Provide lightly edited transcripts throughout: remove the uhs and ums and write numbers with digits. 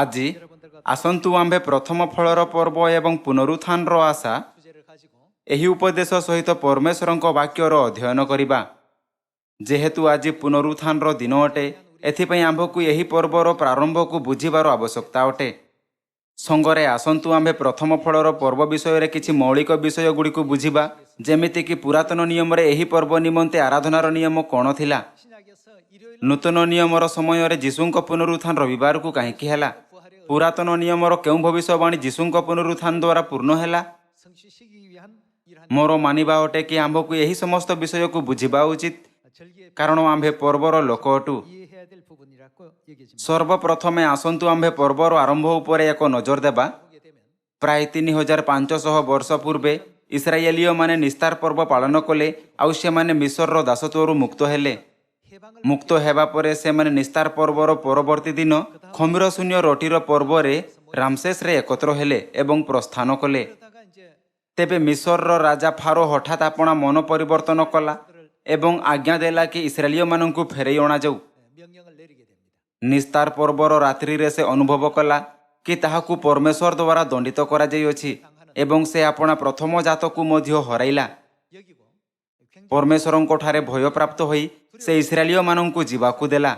ଆଜି ଆସନ୍ତୁ ଆମ୍ଭେ ପ୍ରଥମ ଫଳର ପର୍ବ ଏବଂ ପୁନରୁତ୍ଥାନର ଆଶା ଏହି ଉପଦେଶ ସହିତ ପରମେଶ୍ୱରଙ୍କ ବାକ୍ୟର ଅଧ୍ୟୟନ କରିବା। ଯେହେତୁ ଆଜି ପୁନରୁତ୍ଥାନର ଦିନ ଅଟେ, ଏଥିପାଇଁ ଆମ୍ଭକୁ ଏହି ପର୍ବର ପ୍ରାରମ୍ଭକୁ ବୁଝିବାର ଆବଶ୍ୟକତା ଅଟେ। ସଙ୍ଗରେ ଆସନ୍ତୁ ଆମ୍ଭେ ପ୍ରଥମ ଫଳର ପର୍ବ ବିଷୟରେ କିଛି ମୌଳିକ ବିଷୟଗୁଡ଼ିକୁ ବୁଝିବା, ଯେମିତିକି ପୁରାତନ ନିୟମରେ ଏହି ପର୍ବ ନିମନ୍ତେ ଆରାଧନାର ନିୟମ କ'ଣ ଥିଲା। ନୂତନ ନିୟମର ସମୟରେ ଯୀଶୁଙ୍କ ପୁନରୁତ୍ଥାନ ରବିବାରକୁ କାହିଁକି ହେଲା? ପୁରାତନ ନିୟମର କେଉଁ ଭବିଷ୍ୟବାଣୀ ଯୀଶୁଙ୍କ ପୁନରୁତ୍ଥାନ ଦ୍ୱାରା ପୂର୍ଣ୍ଣ ହେଲା? ମୋର ମାନିବା ଅଟେ କି ଆମ୍ଭକୁ ଏହି ସମସ୍ତ ବିଷୟକୁ ବୁଝିବା ଉଚିତ, କାରଣ ଆମ୍ଭେ ପର୍ବର ଲୋକ ଅଟୁ। ସର୍ବପ୍ରଥମେ ଆସନ୍ତୁ ଆମ୍ଭେ ପର୍ବର ଆରମ୍ଭ ଉପରେ ଏକ ନଜର ଦେବା। ପ୍ରାୟ 3500 ବର୍ଷ ପୂର୍ବେ ଇସ୍ରାଏଲୀୟମାନେ ନିସ୍ତାର ପର୍ବ ପାଳନ କଲେ, ଆଉ ସେମାନେ ମିଶରର ଦାସତ୍ୱରୁ ମୁକ୍ତ ହେଲେ। ମୁକ୍ତ ହେବା ପରେ ସେମାନେ ନିସ୍ତାର ପର୍ବର ପରବର୍ତ୍ତୀ ଦିନ ଖମିର ଶୂନ୍ୟ ରୋଟିର ପର୍ବରେ ରାମସେସରେ ଏକତ୍ର ହେଲେ ଏବଂ ପ୍ରସ୍ଥାନ କଲେ। ତେବେ ମିଶରର ରାଜା ଫାରୋ ହଠାତ୍ ଆପଣା ମନ ପରିବର୍ତ୍ତନ କଲା ଏବଂ ଆଜ୍ଞା ଦେଲା କି ଇସ୍ରାଏଲୀୟମାନଙ୍କୁ ଫେରାଇ ଅଣାଯାଉ। ନିସ୍ତାର ପର୍ବର ରାତ୍ରିରେ ସେ ଅନୁଭବ କଲା କି ତାହାକୁ ପରମେଶ୍ୱର ଦ୍ୱାରା ଦଣ୍ଡିତ କରାଯାଇଅଛି ଏବଂ ସେ ଆପଣା ପ୍ରଥମ ଜାତକୁ ମଧ୍ୟ ହରାଇଲା। ପରମେଶ୍ୱରଙ୍କଠାରେ ଭୟପ୍ରାପ୍ତ ହୋଇ ସେ ଇସ୍ରାଏଲୀୟମାନଙ୍କୁ ଯିବାକୁ ଦେଲା।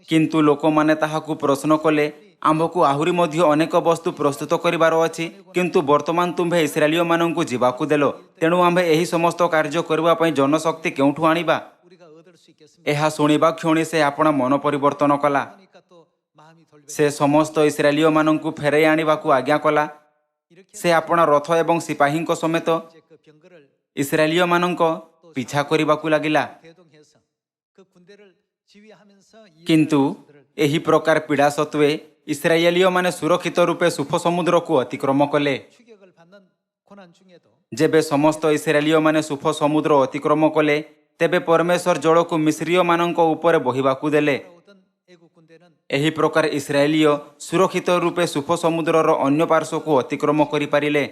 କିନ୍ତୁ ଲୋକମାନେ ତାହାକୁ ପ୍ରଶ୍ନ କଲେ, ଆମ୍ଭକୁ ଆହୁରି ମଧ୍ୟ ଅନେକ ବସ୍ତୁ ପ୍ରସ୍ତୁତ କରିବାର ଅଛି, କିନ୍ତୁ ବର୍ତ୍ତମାନ ତୁମ୍ଭେ ଇସ୍ରାଏଲୀୟମାନଙ୍କୁ ଯିବାକୁ ଦେଲ, ତେଣୁ ଆମ୍ଭେ ଏହି ସମସ୍ତ କାର୍ଯ୍ୟ କରିବା ପାଇଁ ଜନଶକ୍ତି କେଉଁଠୁ ଆଣିବା? ଏହା ଶୁଣିବା କ୍ଷଣି ସେ ଆପଣା ମନ ପରିବର୍ତ୍ତନ କଲା। ସେ ସମସ୍ତ ଇସ୍ରାଏଲୀୟମାନଙ୍କୁ ଫେରାଇ ଆଣିବାକୁ ଆଜ୍ଞା କଲା। ସେ ଆପଣା ରଥ ଏବଂ ସିପାହୀଙ୍କ ସମେତ ଇସ୍ରାଏଲୀୟମାନଙ୍କ ପିଛା କରିବାକୁ ଲାଗିଲା। କିନ୍ତୁ ଏହି ପ୍ରକାର ପୀଡ଼ା ସତ୍ତ୍ୱେ ଇସ୍ରାଏଲୀୟମାନେ ସୁରକ୍ଷିତ ରୂପେ ସୁଫ ସମୁଦ୍ରକୁ ଅତିକ୍ରମ କଲେ। ଯେବେ ସମସ୍ତ ଇସ୍ରାଏଲୀୟମାନେ ସୁଫ ସମୁଦ୍ର ଅତିକ୍ରମ କଲେ, ତେବେ ପରମେଶ୍ୱର ଜଳକୁ ମିସ୍ରୀୟମାନଙ୍କ ଉପରେ ବହିବାକୁ ଦେଲେ। ଏହି ପ୍ରକାର ଇସ୍ରାଏଲୀୟ ସୁରକ୍ଷିତ ରୂପେ ସୁଫ ସମୁଦ୍ରର ଅନ୍ୟ ପାର୍ଶ୍ୱକୁ ଅତିକ୍ରମ କରିପାରିଲେ।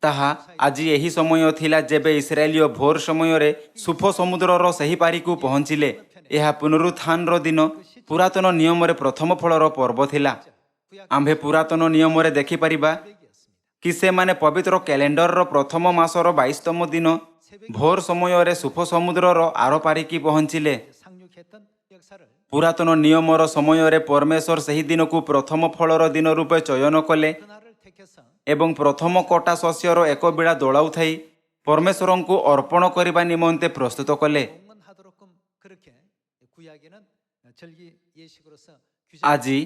ତାହା ଆଜି ଏହି ସମୟ ଥିଲା ଯେବେ ଇସ୍ରାଏଲୀୟ ଭୋର ସମୟରେ ସୁଫ ସମୁଦ୍ରର ସେହି ପାରିକୁ ପହଞ୍ଚିଲେ। ଏହା ପୁନରୁତ୍ଥାନର ଦିନ। ପୁରାତନ ନିୟମରେ ପ୍ରଥମ ଫଳର ପର୍ବ ଥିଲା। ଆମ୍ଭେ ପୁରାତନ ନିୟମରେ ଦେଖିପାରିବା କି ସେମାନେ ପବିତ୍ର କ୍ୟାଲେଣ୍ଡରର ପ୍ରଥମ ମାସର 22ତମ ଦିନ ଭୋର ସମୟରେ ସୁଫ ସମୁଦ୍ରର ଆର ପାରିକି ପହଞ୍ଚିଲେ। ପୁରାତନ ନିୟମର ସମୟରେ ପରମେଶ୍ୱର ସେହି ଦିନକୁ ପ୍ରଥମ ଫଳର ଦିନ ରୂପେ ଚୟନ କଲେ ଏବଂ ପ୍ରଥମ କଟା ଶସ୍ୟର ଏକ ବିଡ଼ା ଦୋଳାଉଥାଇ ପରମେଶ୍ୱରଙ୍କୁ ଅର୍ପଣ କରିବା ନିମନ୍ତେ ପ୍ରସ୍ତୁତ କଲେ। ଆଜି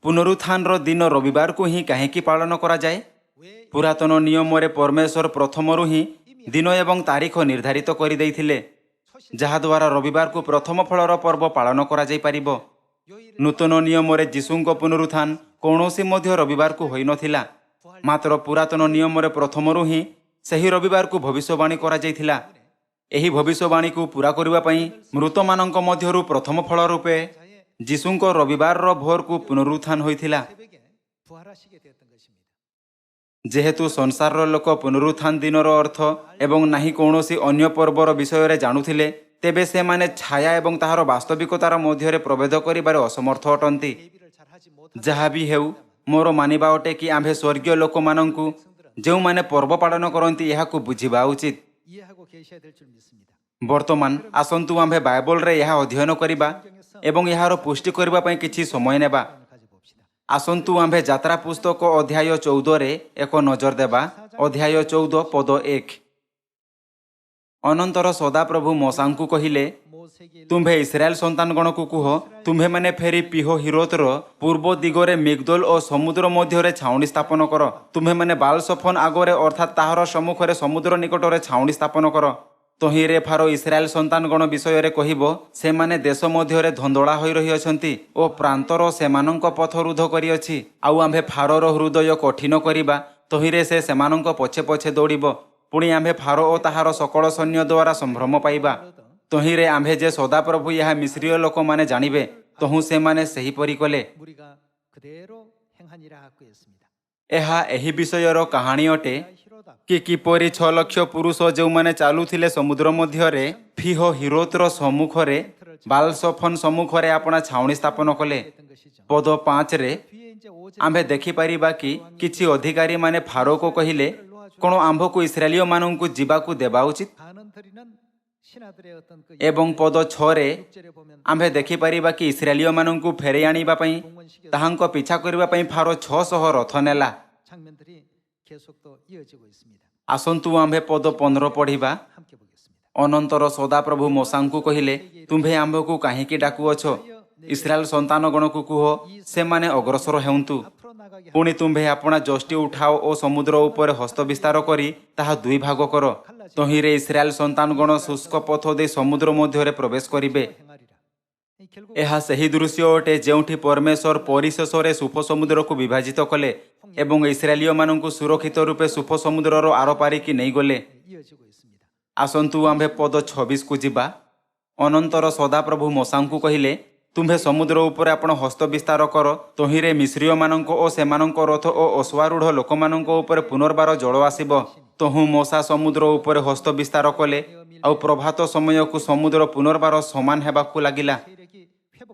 ପୁନରୁତ୍ଥାନର ଦିନ ରବିବାରକୁ ହିଁ କାହିଁକି ପାଳନ କରାଯାଏ? ପୁରାତନ ନିୟମରେ ପରମେଶ୍ୱର ପ୍ରଥମରୁ ହିଁ ଦିନ ଏବଂ ତାରିଖ ନିର୍ଦ୍ଧାରିତ କରିଦେଇଥିଲେ, ଯାହାଦ୍ୱାରା ରବିବାରକୁ ପ୍ରଥମ ଫଳର ପର୍ବ ପାଳନ କରାଯାଇପାରିବ। ନୂତନ ନିୟମରେ ଯୀଶୁଙ୍କ ପୁନରୁତ୍ଥାନ କୌଣସି ମଧ୍ୟ ରବିବାରକୁ ହୋଇନଥିଲା, ମାତ୍ର ପୁରାତନ ନିୟମରେ ପ୍ରଥମରୁ ହିଁ ସେହି ରବିବାରକୁ ଭବିଷ୍ୟବାଣୀ କରାଯାଇଥିଲା। ଏହି ଭବିଷ୍ୟବାଣୀକୁ ପୂରା କରିବା ପାଇଁ ମୃତମାନଙ୍କ ମଧ୍ୟରୁ ପ୍ରଥମ ଫଳ ରୂପେ ଯୀଶୁଙ୍କ ରବିବାରର ଭୋରକୁ ପୁନରୁତ୍ଥାନ ହୋଇଥିଲା। ଯେହେତୁ ସଂସାରର ଲୋକ ପୁନରୁତ୍ଥାନ ଦିନର ଅର୍ଥ ଏବଂ ନାହିଁ କୌଣସି ଅନ୍ୟ ପର୍ବର ବିଷୟରେ ଜାଣୁଥିଲେ, ତେବେ ସେମାନେ ଛାୟା ଏବଂ ତାହାର ବାସ୍ତବିକତାର ମଧ୍ୟରେ ପ୍ରଭେଦ କରିବାରେ ଅସମର୍ଥ ଅଟନ୍ତି। ଯାହା ବି ହେଉ, ମୋର ମାନିବା ଅଟେ କି ଆମ୍ଭେ ସ୍ୱର୍ଗୀୟ ଲୋକମାନଙ୍କୁ, ଯେଉଁମାନେ ପର୍ବ ପାଳନ କରନ୍ତି, ଏହାକୁ ବୁଝିବା ଉଚିତ। ବର୍ତ୍ତମାନ ଆସନ୍ତୁ ଆମ୍ଭେ ବାଇବଲରେ ଏହା ଅଧ୍ୟୟନ କରିବା ଏବଂ ଏହାର ପୁଷ୍ଟି କରିବା ପାଇଁ କିଛି ସମୟ ନେବା। ଆସନ୍ତୁ ଆମ୍ଭେ ଯାତ୍ରା ପୁସ୍ତକ ଅଧ୍ୟାୟ 14ରେ ଏକ ନଜର ଦେବା। ଅଧ୍ୟାୟ 14 ପଦ 1। ଅନନ୍ତର ସଦାପ୍ରଭୁ ମୋଶାଙ୍କୁ କହିଲେ, ତୁମ୍ଭେ ଇସ୍ରାଏଲ ସନ୍ତାନଗଣକୁ କୁହ, ତୁମ୍ଭେମାନେ ଫେରି ପିହ ହିରୋତର ପୂର୍ବ ଦିଗରେ ମିଗଦୋଲ ଓ ସମୁଦ୍ର ମଧ୍ୟରେ ଛାଉଣି ସ୍ଥାପନ କର। ତୁମ୍ଭେମାନେ ବାଲସଫନ ଆଗରେ ଅର୍ଥାତ୍ ତାହାର ସମ୍ମୁଖରେ ସମୁଦ୍ର ନିକଟରେ ଛାଉଣି ସ୍ଥାପନ କର। ତହିଁରେ ଫାରୋ ଇସ୍ରାଏଲ ସନ୍ତାନଗଣ ବିଷୟରେ କହିବ, ସେମାନେ ଦେଶ ମଧ୍ୟରେ ଧନ୍ଦଳା ହୋଇ ରହିଅଛନ୍ତି ଓ ପ୍ରାନ୍ତର ସେମାନଙ୍କ ପଥ ରୁଦ୍ଧ କରିଅଛି। ଆଉ ଆମ୍ଭେ ଫାରୋର ହୃଦୟ କଠିନ କରିବା, ତହିଁରେ ସେ ସେମାନଙ୍କ ପଛେ ପଛେ ଦୌଡ଼ିବ। ପୁଣି ଆମ୍ଭେ ଫାରୋ ଓ ତାହାର ସକଳ ସୈନ୍ୟ ଦ୍ୱାରା ସମ୍ଭ୍ରମ ପାଇବା। ତହିଁରେ ଆମ୍ଭେ ଯେ ସଦାପ୍ରଭୁ ଏହା ମିସ୍ରୀୟ ଲୋକମାନେ ଜାଣିବେ, ତହୁଁ ସେମାନେ ସେହିପରି କଲେ। ଏହା ଏହି ବିଷୟର କାହାଣୀ ଅଟେ କି କିପରି 6 ଲକ୍ଷ ପୁରୁଷ ଯେଉଁମାନେ ଚାଲୁଥିଲେ ସମୁଦ୍ର ମଧ୍ୟରେ ଫିହ ହିରୋତର ସମ୍ମୁଖରେ ବାଲସଫନ ସମ୍ମୁଖରେ ଆପଣା ଛାଉଣି ସ୍ଥାପନ କଲେ। ପଦ 5ରେ ଆମ୍ଭେ ଦେଖିପାରିବା କି କିଛି ଅଧିକାରୀମାନେ ଫାରୋକୁ କହିଲେ, କ'ଣ ଆମ୍ଭକୁ ଇସ୍ରାଏଲୀୟମାନଙ୍କୁ ଯିବାକୁ ଦେବା ଉଚିତ? ଏବଂ ପଦ 6ରେ ଆମ୍ଭେ ଦେଖିପାରିବା କି ଇସ୍ରାଏଲୀୟମାନଙ୍କୁ ଫେରାଇ ଆଣିବା ପାଇଁ ତାହାଙ୍କ ପିଛା କରିବା ପାଇଁ ଫାରୋ 600 ରଥ ନେଲା। ଆସନ୍ତୁ ଆମ୍ଭେ ପଦ 15 ପଢ଼ିବା। ଅନନ୍ତର ସଦାପ୍ରଭୁ ମୋଶାଙ୍କୁ କହିଲେ, ତୁମ୍ଭେ ଆମ୍ଭକୁ କାହିଁକି ଡାକୁଅଛ? ଇସ୍ରାଏଲ ସନ୍ତାନଗଣକୁ କୁହ, ସେମାନେ ଅଗ୍ରସର ହେଉନ୍ତୁ। ପୁଣି ତୁମ୍ଭେ ଆପଣା ଯଷ୍ଟି ଉଠାଅ ଓ ସମୁଦ୍ର ଉପରେ ହସ୍ତ ବିସ୍ତାର କରି ତାହା 2 ଭାଗ କର। ତହିଁରେ ଇସ୍ରାଏଲ ସନ୍ତାନଗଣ ଶୁଷ୍କ ପଥ ଦେଇ ସମୁଦ୍ର ମଧ୍ୟରେ ପ୍ରବେଶ କରିବେ। ଏହା ସେହି ଦୃଶ୍ୟ ଅଟେ ଯେଉଁଠି ପରମେଶ୍ୱର ପରିଶେଷରେ ସୁଫ ସମୁଦ୍ରକୁ ବିଭାଜିତ କଲେ ଏବଂ ଇସ୍ରାଏଲୀୟମାନଙ୍କୁ ସୁରକ୍ଷିତ ରୂପେ ସୁଫ ସମୁଦ୍ରର ଆରପାରିକି ନେଇଗଲେ। ଆସନ୍ତୁ ଆମ୍ଭେ ପଦ 26କୁ ଯିବା। ଅନନ୍ତର ସଦାପ୍ରଭୁ ମୋଶାଙ୍କୁ କହିଲେ, ତୁମ୍ଭେ ସମୁଦ୍ର ଉପରେ ଆପଣ ହସ୍ତ ବିସ୍ତାର କର। ତହିଁରେ ମିଶ୍ରୀୟମାନଙ୍କ ଓ ସେମାନଙ୍କ ରଥ ଓ ଅଶ୍ୱାରୂଢ଼ ଲୋକମାନଙ୍କ ଉପରେ ପୁନର୍ବାର ଜଳ ଆସିବ। ତହୁଁ ମୋଶା ସମୁଦ୍ର ଉପରେ ହସ୍ତ ବିସ୍ତାର କଲେ, ଆଉ ପ୍ରଭାତ ସମୟକୁ ସମୁଦ୍ର ପୁନର୍ବାର ସମାନ ହେବାକୁ ଲାଗିଲା।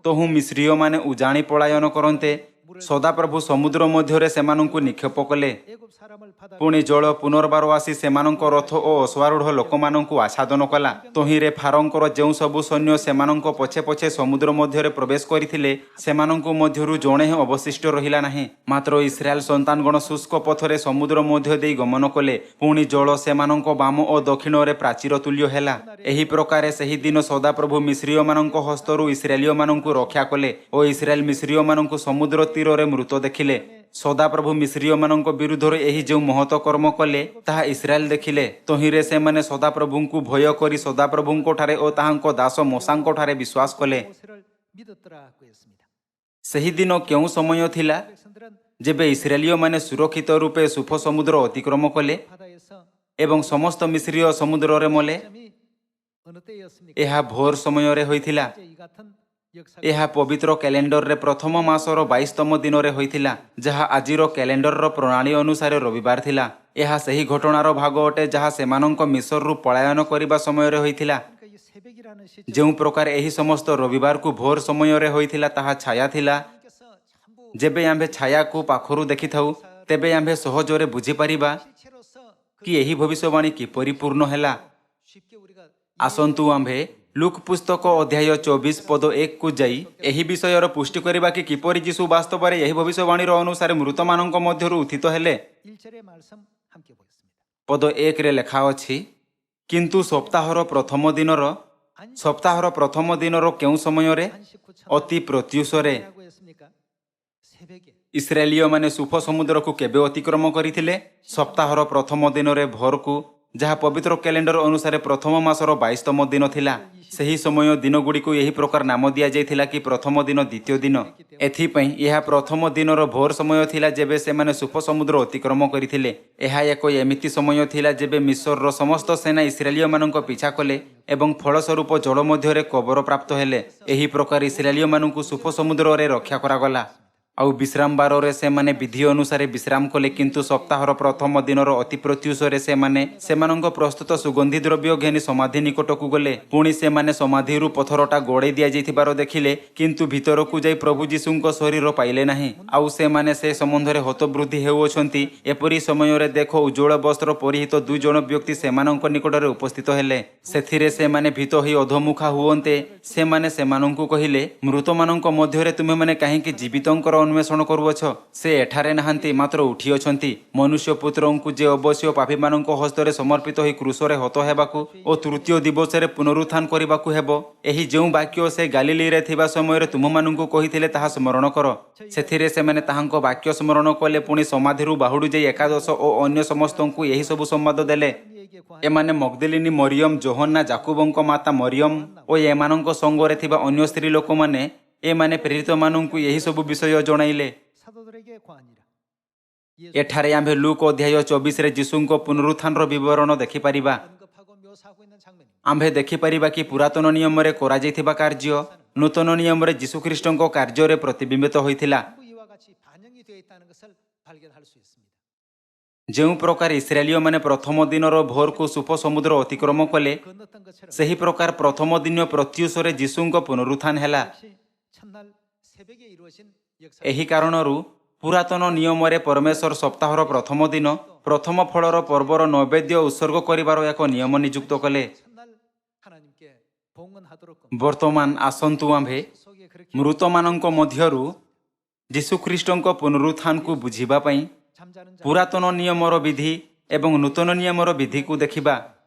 ତହୁଁ ମିଶ୍ରୀୟମାନେ ଉଜାଣି ପଳାୟନ କରନ୍ତେ ସଦାପ୍ରଭୁ ସମୁଦ୍ର ମଧ୍ୟରେ ସେମାନଙ୍କୁ ନିକ୍ଷେପ କଲେ। ପୁଣି ଜଳ ପୁନର୍ବାର ଆସି ସେମାନଙ୍କ ରଥ ଓ ଅଶ୍ୱାରୂଢ଼ ଲୋକମାନଙ୍କୁ ଆଚ୍ଛାଦନ କଲା। ତହିଁରେ ଫାରୋଙ୍କର ଯେଉଁ ସବୁ ସୈନ୍ୟ ସେମାନଙ୍କ ପଛେ ପଛେ ସମୁଦ୍ର ମଧ୍ୟରେ ପ୍ରବେଶ କରିଥିଲେ, ସେମାନଙ୍କ ମଧ୍ୟରୁ ଜଣେ ଅବଶିଷ୍ଟ ରହିଲା ନାହିଁ। ମାତ୍ର ଇସ୍ରାଏଲ ସନ୍ତାନଗଣ ଶୁଷ୍କ ପଥରେ ସମୁଦ୍ର ମଧ୍ୟ ଦେଇ ଗମନ କଲେ। ପୁଣି ଜଳ ସେମାନଙ୍କ ବାମ ଓ ଦକ୍ଷିଣରେ ପ୍ରାଚୀର ତୁଲ୍ୟ ହେଲା। ଏହି ପ୍ରକାରେ ସେହି ଦିନ ସଦାପ୍ରଭୁ ମିଶ୍ରୀୟମାନଙ୍କ ହସ୍ତରୁ ଇସ୍ରାଏଲୀୟମାନଙ୍କୁ ରକ୍ଷା କଲେ ଓ ଇସ୍ରାଏଲ ମିଶ୍ରୀୟମାନଙ୍କୁ ସମୁଦ୍ର ତୀରରେ ମୃତ ଦେଖିଲେ। ସଦାପ୍ରଭୁ ମିଶ୍ରୀୟମାନଙ୍କ ବିରୁଦ୍ଧରେ ଏହି ଯେଉଁ ମହତ କର୍ମ କଲେ, ତାହା ଇସ୍ରାଏଲ ଦେଖିଲେ। ତହିଁରେ ସେମାନେ ସଦାପ୍ରଭୁଙ୍କୁ ଭୟ କରି ସଦାପ୍ରଭୁଙ୍କଠାରେ ଓ ତାହାଙ୍କ ଦାସ ମୋଶାଙ୍କଠାରେ ବିଶ୍ୱାସ କଲେ। ସେହିଦିନ କେଉଁ ସମୟ ଥିଲା ଯେବେ ଇସ୍ରାଏଲୀୟମାନେ ସୁରକ୍ଷିତ ରୂପେ ସୁଫ ସମୁଦ୍ର ଅତିକ୍ରମ କଲେ ଏବଂ ସମସ୍ତ ମିଶ୍ରୀୟ ସମୁଦ୍ରରେ ମଲେ? ଏହା ଭୋର ସମୟରେ ହୋଇଥିଲା। ଏହା ପବିତ୍ର କ୍ୟାଲେଣ୍ଡରରେ ପ୍ରଥମ ମାସର 22ତମ ଦିନରେ ହୋଇଥିଲା, ଯାହା ଆଜିର କ୍ୟାଲେଣ୍ଡରର ପ୍ରଣାଳୀ ଅନୁସାରେ ରବିବାର ଥିଲା। ଏହା ସେହି ଘଟଣାର ଭାଗ ଅଟେ ଯାହା ସେମାନଙ୍କ ମିଶରରୁ ପଳାୟନ କରିବା ସମୟରେ ହୋଇଥିଲା। ଯେଉଁ ପ୍ରକାର ଏହି ସମସ୍ତ ରବିବାରକୁ ଭୋର ସମୟରେ ହୋଇଥିଲା, ତାହା ଛାୟା ଥିଲା। ଯେବେ ଆମ୍ଭେ ଛାୟାକୁ ପାଖରୁ ଦେଖିଥାଉ, ତେବେ ଆମ୍ଭେ ସହଜରେ ବୁଝିପାରିବା କି ଏହି ଭବିଷ୍ୟବାଣୀ କିପରି ପୂର୍ଣ୍ଣ ହେଲା। ଆସନ୍ତୁ ଆମ୍ଭେ ଲୁକ୍ ପୁସ୍ତକ ଅଧ୍ୟାୟ 24 ପଦ 1କୁ ଯାଇ ଏହି ବିଷୟର ପୁଷ୍ଟି କରିବା କି କିପରି ଯୀଶୁ ବାସ୍ତବରେ ଏହି ଭବିଷ୍ୟବାଣୀର ଅନୁସାରେ ମୃତମାନଙ୍କ ମଧ୍ୟରୁ ଉତ୍ଥିତ ହେଲେ। ପଦ 1ରେ ଲେଖା ଅଛି, କିନ୍ତୁ ସପ୍ତାହର ପ୍ରଥମ ଦିନର କେଉଁ ସମୟରେ? ଅତି ପ୍ରତ୍ୟୁଷରେ। ଇସ୍ରାଏଲୀୟମାନେ ସୁଫ ସମୁଦ୍ରକୁ କେବେ ଅତିକ୍ରମ କରିଥିଲେ? ସପ୍ତାହର ପ୍ରଥମ ଦିନରେ ଭୋରକୁ, ଯାହା ପବିତ୍ର କ୍ୟାଲେଣ୍ଡର ଅନୁସାରେ ପ୍ରଥମ ମାସର 22ତମ ଦିନ ଥିଲା। ସେହି ସମୟ ଦିନଗୁଡ଼ିକୁ ଏହି ପ୍ରକାର ନାମ ଦିଆଯାଇଥିଲା କି ପ୍ରଥମ ଦିନ, ଦ୍ୱିତୀୟ ଦିନ। ଏଥିପାଇଁ ଏହା ପ୍ରଥମ ଦିନର ଭୋର ସମୟ ଥିଲା ଯେବେ ସେମାନେ ସୁଫ ସମୁଦ୍ର ଅତିକ୍ରମ କରିଥିଲେ। ଏହା ଏକ ଏମିତି ସମୟ ଥିଲା ଯେବେ ମିଶରର ସମସ୍ତ ସେନା ଇସ୍ରାଏଲୀୟମାନଙ୍କ ପିଛା କଲେ ଏବଂ ଫଳସ୍ୱରୂପ ଜଳ ମଧ୍ୟରେ କବର ପ୍ରାପ୍ତ ହେଲେ। ଏହି ପ୍ରକାର ଇସ୍ରାଏଲୀୟମାନଙ୍କୁ ସୁଫ ସମୁଦ୍ରରେ ରକ୍ଷା କରାଗଲା। ଆଉ ବିଶ୍ରାମବାରରେ ସେମାନେ ବିଧି ଅନୁସାରେ ବିଶ୍ରାମ କଲେ। କିନ୍ତୁ ସପ୍ତାହର ପ୍ରଥମ ଦିନର ଅତି ପ୍ରତ୍ୟୁଷରେ ସେମାନେ ସେମାନଙ୍କ ପ୍ରସ୍ତୁତ ସୁଗନ୍ଧି ଦ୍ରବ୍ୟ ଘେନି ସମାଧି ନିକଟକୁ ଗଲେ। ପୁଣି ସେମାନେ ସମାଧିରୁ ପଥରଟା ଗୋଡ଼େଇ ଦିଆଯାଇଥିବାର ଦେଖିଲେ, କିନ୍ତୁ ଭିତରକୁ ଯାଇ ପ୍ରଭୁ ଯୀଶୁଙ୍କ ଶରୀର ପାଇଲେ ନାହିଁ। ଆଉ ସେମାନେ ସେ ସମ୍ବନ୍ଧରେ ହତବୃଦ୍ଧି ହେଉଅଛନ୍ତି। ଏପରି ସମୟରେ ଦେଖ, ଉଜ୍ଜ୍ୱଳ ବସ୍ତ୍ର ପରିହିତ 2 ଜଣ ବ୍ୟକ୍ତି ସେମାନଙ୍କ ନିକଟରେ ଉପସ୍ଥିତ ହେଲେ। ସେଥିରେ ସେମାନେ ଭୀତ ହୋଇ ଅଧୋମୁଖା ହୁଅନ୍ତେ ସେମାନେ ସେମାନଙ୍କୁ କହିଲେ, ମୃତମାନଙ୍କ ମଧ୍ୟରେ ତୁମେମାନେ କାହିଁକି ଜୀବିତଙ୍କର ଅନ୍ୱେଷଣ କରୁଅଛ? ସେ ଏଠାରେ ନାହାନ୍ତି, ମାତ୍ର ଉଠିଅଛନ୍ତି। ମନୁଷ୍ୟ ପୁତ୍ରଙ୍କୁ ଯେ ଅବଶ୍ୟ ପାପୀମାନଙ୍କ ହସ୍ତରେ ସମର୍ପିତ ହୋଇ କ୍ରୁଶରେ ହତ ହେବାକୁ ଓ ତୃତୀୟ ଦିବସରେ ପୁନରୁତ୍ଥାନ କରିବାକୁ ହେବ, ଏହି ଯେଉଁ ବାକ୍ୟ ସେ ଗାଲିଲୀରେ ଥିବା ସମୟରେ ତୁମମାନଙ୍କୁ କହିଥିଲେ, ତାହା ସ୍ମରଣ କର। ସେଥିରେ ସେମାନେ ତାହାଙ୍କ ବାକ୍ୟ ସ୍ମରଣ କଲେ। ପୁଣି ସମାଧିରୁ ବାହୁଡ଼ି ଯାଇ ଏକାଦଶ ଓ ଅନ୍ୟ ସମସ୍ତଙ୍କୁ ଏହି ସବୁ ସମ୍ବାଦ ଦେଲେ। ଏମାନେ ମଗ୍ଦଲିନୀ ମରିୟମ, ଯୋହନ୍ନା, ଯାକୁବଙ୍କ ମାତା ମରିୟମ ଓ ଏମାନଙ୍କ ସଙ୍ଗରେ ଥିବା ଅନ୍ୟ ସ୍ତ୍ରୀ ଲୋକମାନେ, ଏମାନେ ପ୍ରେରିତମାନଙ୍କୁ ଏହି ସବୁ ବିଷୟ ଜଣାଇଲେ। ଏଠାରେ ଆମ୍ଭେ ଲୁକ୍ ଅଧ୍ୟାୟ 24ରେ ଯୀଶୁଙ୍କ ପୁନରୁତ୍ଥାନର ବିବରଣ ଦେଖିପାରିବା। ଆମ୍ଭେ ଦେଖିପାରିବା କି ପୁରାତନ ନିୟମରେ କରାଯାଇଥିବା କାର୍ଯ୍ୟ ନୂତନ ନିୟମରେ ଯୀଶୁଖ୍ରୀଷ୍ଟଙ୍କ କାର୍ଯ୍ୟରେ ପ୍ରତିବିମ୍ବିତ ହୋଇଥିଲା। ଯେଉଁ ପ୍ରକାର ଇସ୍ରାଏଲୀୟ ମାନେ ପ୍ରଥମ ଦିନର ଭୋରକୁ ସୁପ ସମୁଦ୍ର ଅତିକ୍ରମ କଲେ, 건넜던 것처럼 ସେହି ପ୍ରକାର ପ୍ରଥମ ଦିନ ପ୍ରତ୍ୟୁଷରେ ଯୀଶୁଙ୍କ ପୁନରୁତ୍ଥାନ ହେଲା। 역시 첫날 새벽에 이루어진 역사. ଏହି କାରଣରୁ ପୁରାତନ ନିୟମରେ ପରମେଶ୍ୱର ସପ୍ତାହର ପ୍ରଥମ ଦିନ ପ୍ରଥମ ଫଳର ପର୍ବର ନୈବେଦ୍ୟ ଉତ୍ସର୍ଗ କରିବାର ଏକ ନିୟମ ନିଯୁକ୍ତ କଲେ। 첫날 하나님께 봉헌하도록 ବର୍ତ୍ତମାନ ଆସନ୍ତୁ ଆମ୍ଭେ 속에 그렇게 ମୃତମାନଙ୍କ ମଧ୍ୟରୁ ଯୀଶୁଖ୍ରୀଷ୍ଟଙ୍କ ପୁନରୁତ୍ଥାନକୁ ବୁଝିବା ପାଇଁ 잠자는 자 ପୁରାତନ ନିୟମର ବିଧି ଏବଂ ନୂତନ ନିୟମର ବିଧିକୁ ଦେଖିବା।